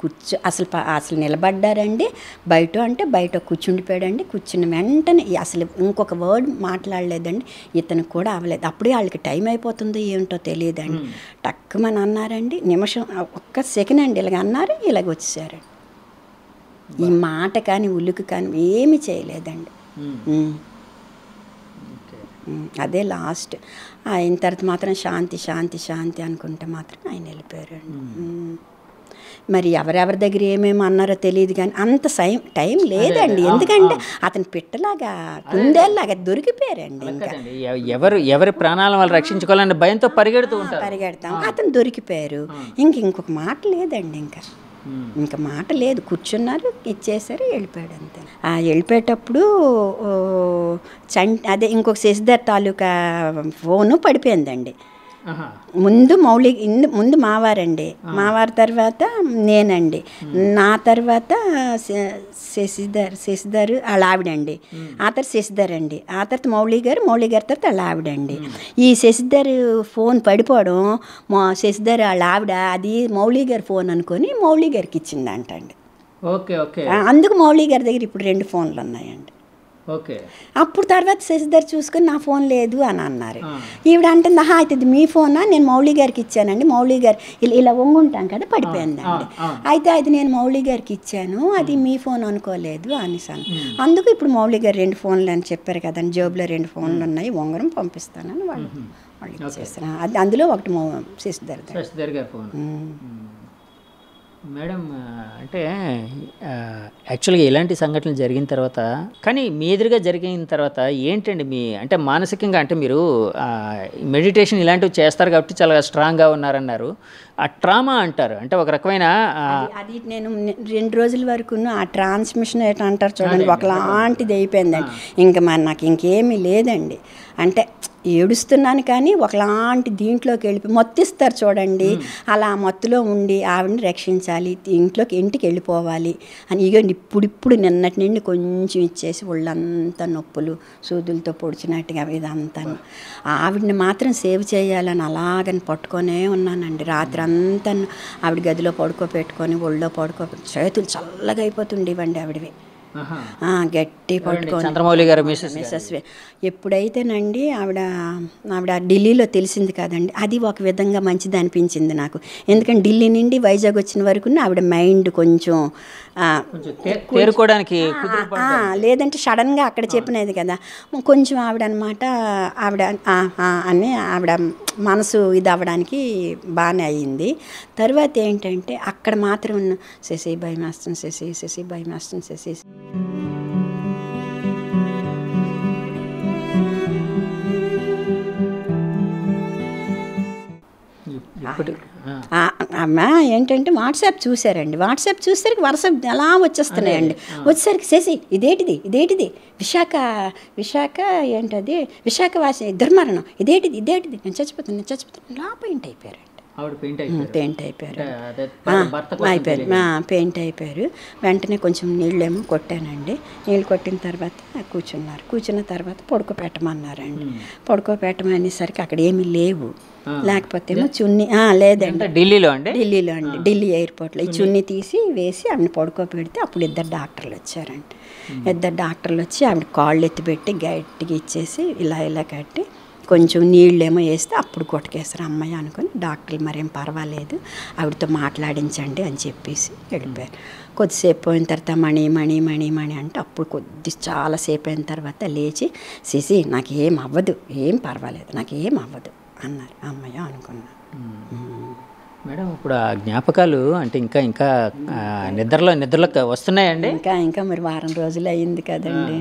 అసలు నిలబడ్డారండి బయట, అంటే బయట కూర్చుండిపోయాడండి. కూర్చున్న వెంటనే అసలు ఇంకొక వర్డ్ మాట్లాడలేదండి. ఇతను కూడా అవ్వలేదు. అప్పుడే వాళ్ళకి టైం అయిపోతుందో ఏంటో తెలియదండి. టక్కుమని అన్నారండి, నిమిషం ఒక్క సెకండ్ అండి ఇలాగ అన్నారు, ఇలాగ వచ్చేసారండి. ఈ మాట కానీ ఉలుకు కానీ ఏమీ చేయలేదండి. అదే లాస్ట్. అయిన తర్వాత మాత్రం శాంతి శాంతి శాంతి అనుకుంటే మాత్రం ఆయన వెళ్ళిపోయారండి. మరి ఎవరెవరి దగ్గర ఏమేమి అన్నారో తెలియదు, కానీ అంత టైం లేదండి. ఎందుకంటే అతను పిట్టలాగా కుందేలాగా దొరికిపోయారండి. ఇంకా ఎవరి ప్రాణాలను వాళ్ళు రక్షించుకోవాలని భయంతో పరిగెడతాం, అతను దొరికిపోయారు. ఇంకొక మాట లేదండి, ఇంకా మాట లేదు. కూర్చున్నారు, ఇచ్చేసారు, వెళ్ళిపోయాడు అంతే. వెళ్ళిపోయేటప్పుడు అదే ఇంకొక శశిధర్ తాలూకా ఫోను పడిపోయిందండి. ముందు మావారండి, మావారి తర్వాత నేనండి, నా తర్వాత శశిధర్ వాళ్ళ ఆవిడండి, ఆ తర్వాత శశిధర్ అండి, ఆ తర్వాత మౌళి గారి తర్వాత వాళ్ళ ఆవిడండి. ఈ శశిధర్ ఫోన్ పడిపోవడం శశిధర్ వాళ్ళ ఆవిడ అది మౌళి గారి ఫోన్ అనుకొని మౌళి గారికి ఇచ్చిందంటండి. అందుకు మౌళి గారి దగ్గర ఇప్పుడు 2 ఫోన్లు ఉన్నాయండి. అప్పుడు తర్వాత శశిధర్ చూసుకొని నా ఫోన్ లేదు అని అన్నారు. ఈవిడ అంటుంది, అయితే ఇది మీ ఫోనా, నేను మౌళి గారికి ఇచ్చానండి. మౌళి గారు ఇలా వంగుంటాం కదా, పడిపోయిందండి. అయితే అది నేను మౌళి గారికి ఇచ్చాను, అది మీ ఫోన్ అనుకోలేదు అనేసాను. అందుకు ఇప్పుడు మౌళి గారు 2 ఫోన్లు అని చెప్పారు కదండి, జేబులో 2 ఫోన్లు ఉన్నాయి, ఉంగరం పంపిస్తానని వాళ్ళు ఇచ్చేస్తారు. అది అందులో ఒకటి శశిధర్ గారి ఫోన్. మేడం అంటే యాక్చువల్గా ఇలాంటి సంఘటనలు జరిగిన తర్వాత, కానీ మీ ఎదురుగా జరిగిన తర్వాత ఏంటండి మీ అంటే మానసికంగా, అంటే మీరు మెడిటేషన్ ఇలాంటివి చేస్తారు కాబట్టి చాలా స్ట్రాంగ్గా ఉన్నారన్నారు. ఆ ట్రామా అంటారు, అంటే ఒక రకమైన అది నేను 2 రోజుల వరకు ఆ ట్రాన్స్మిషన్ ఏంటో అంటారు చూడండి, ఒకలాంటిది అయిపోయిందండి. ఇంకా మరి నాకు ఇంకేమీ లేదండి. అంటే ఏడుస్తున్నాను కానీ ఒకలాంటి దీంట్లోకి వెళ్ళిపోయి మొత్తిస్తారు చూడండి, అలా మత్తులో ఉండి ఆవిడని రక్షించాలి, ఇంటికి వెళ్ళిపోవాలి అని. ఇక ఇప్పుడు నిన్నటి నుండి కొంచెం ఇచ్చేసి ఒళ్ళంతా నొప్పులు, సూదులతో పొడిచినట్టుగా ఇదంతా. ఆవిడని మాత్రం సేవ్ చేయాలని అలాగని పట్టుకొనే ఉన్నానండి. రాత్రి అంతా ఆవిడ గదిలో పడుకోబెట్టుకొని ఒళ్ళో చేతులు చల్లగా అయిపోతుండేవండి ఆవిడవి. గట్టి పట్టుకొని చంద్రమౌళి గారు మిస్సెస్ ఎప్పుడైతేనండి ఆవిడ ఢిల్లీలో తెలిసింది కదండి, అది ఒక విధంగా మంచిది అనిపించింది నాకు. ఎందుకంటే ఢిల్లీ నుండి వైజాగ్ వచ్చిన వరకు ఆవిడ మైండ్ కొంచెం తేరుకోవడానికి లేదంటే సడన్గా అక్కడ చెప్పినది కదా, కొంచెం ఆవిడ అనమాట ఆవిడ మనసు ఇది అవ్వడానికి బాగానే అయ్యింది. తర్వాత ఏంటంటే అక్కడ మాత్రం శశి భయమేస్తుంది, శశి భయమేస్తుంది, శశి అమ్మ ఏంటంటే వాట్సాప్ చూసారండి. వాట్సాప్ చూసేసరికి వరుస ఎలా వచ్చేస్తున్నాయండి. వచ్చేసరికి శశి ఇదేటిది విశాఖ ఏంటది విశాఖవాసి దుర్మరణం, ఇదేటిది నేను చచ్చిపోతాను పెయింట్ అయిపోయారండి. పెయింట్ అయిపోయారు. వెంటనే కొంచెం నీళ్ళేమో కొట్టానండి. నీళ్ళు కొట్టిన తర్వాత కూర్చున్న తర్వాత పడుకోపెట్టమన్నారండి. పడుకోపెట్టమనేసరికి అక్కడ ఏమీ లేవు. లేకపోతే ఏమో చున్నీ లేదండి, ఢిల్లీలో అండి, ఢిల్లీ ఎయిర్పోర్ట్లో ఈ చున్నీ తీసి వేసి ఆవిడని పడుకోబెడితే అప్పుడు 2 డాక్టర్లు వచ్చారండి. 2 డాక్టర్లు వచ్చి ఆవిడ కాళ్ళు ఎత్తిపెట్టి గట్టిగా ఇచ్చేసి ఇలా కట్టి కొంచెం నీళ్ళేమో వేస్తే అప్పుడు కొట్టకేస్తారు అమ్మాయి అనుకుని డాక్టర్లు మరేం పర్వాలేదు ఆవిడతో మాట్లాడించండి అని చెప్పేసి వెళ్ళిపోయారు. కొద్దిసేపు పోయిన తర్వాత మణి మణి మణి మణి అంటే అప్పుడు చాలాసేపు అయిన తర్వాత లేచి సిసి నాకు ఏం అవ్వదు, ఏం పర్వాలేదు, నాకు ఏం అవ్వదు అన్నారు. అమ్మాయి అనుకున్నా. మేడం ఇప్పుడు ఆ జ్ఞాపకాలు అంటే ఇంకా ఇంకా నిద్రలోకి వస్తున్నాయండి? ఇంకా ఇంకా మరి వారం రోజులు అయ్యింది కదండి.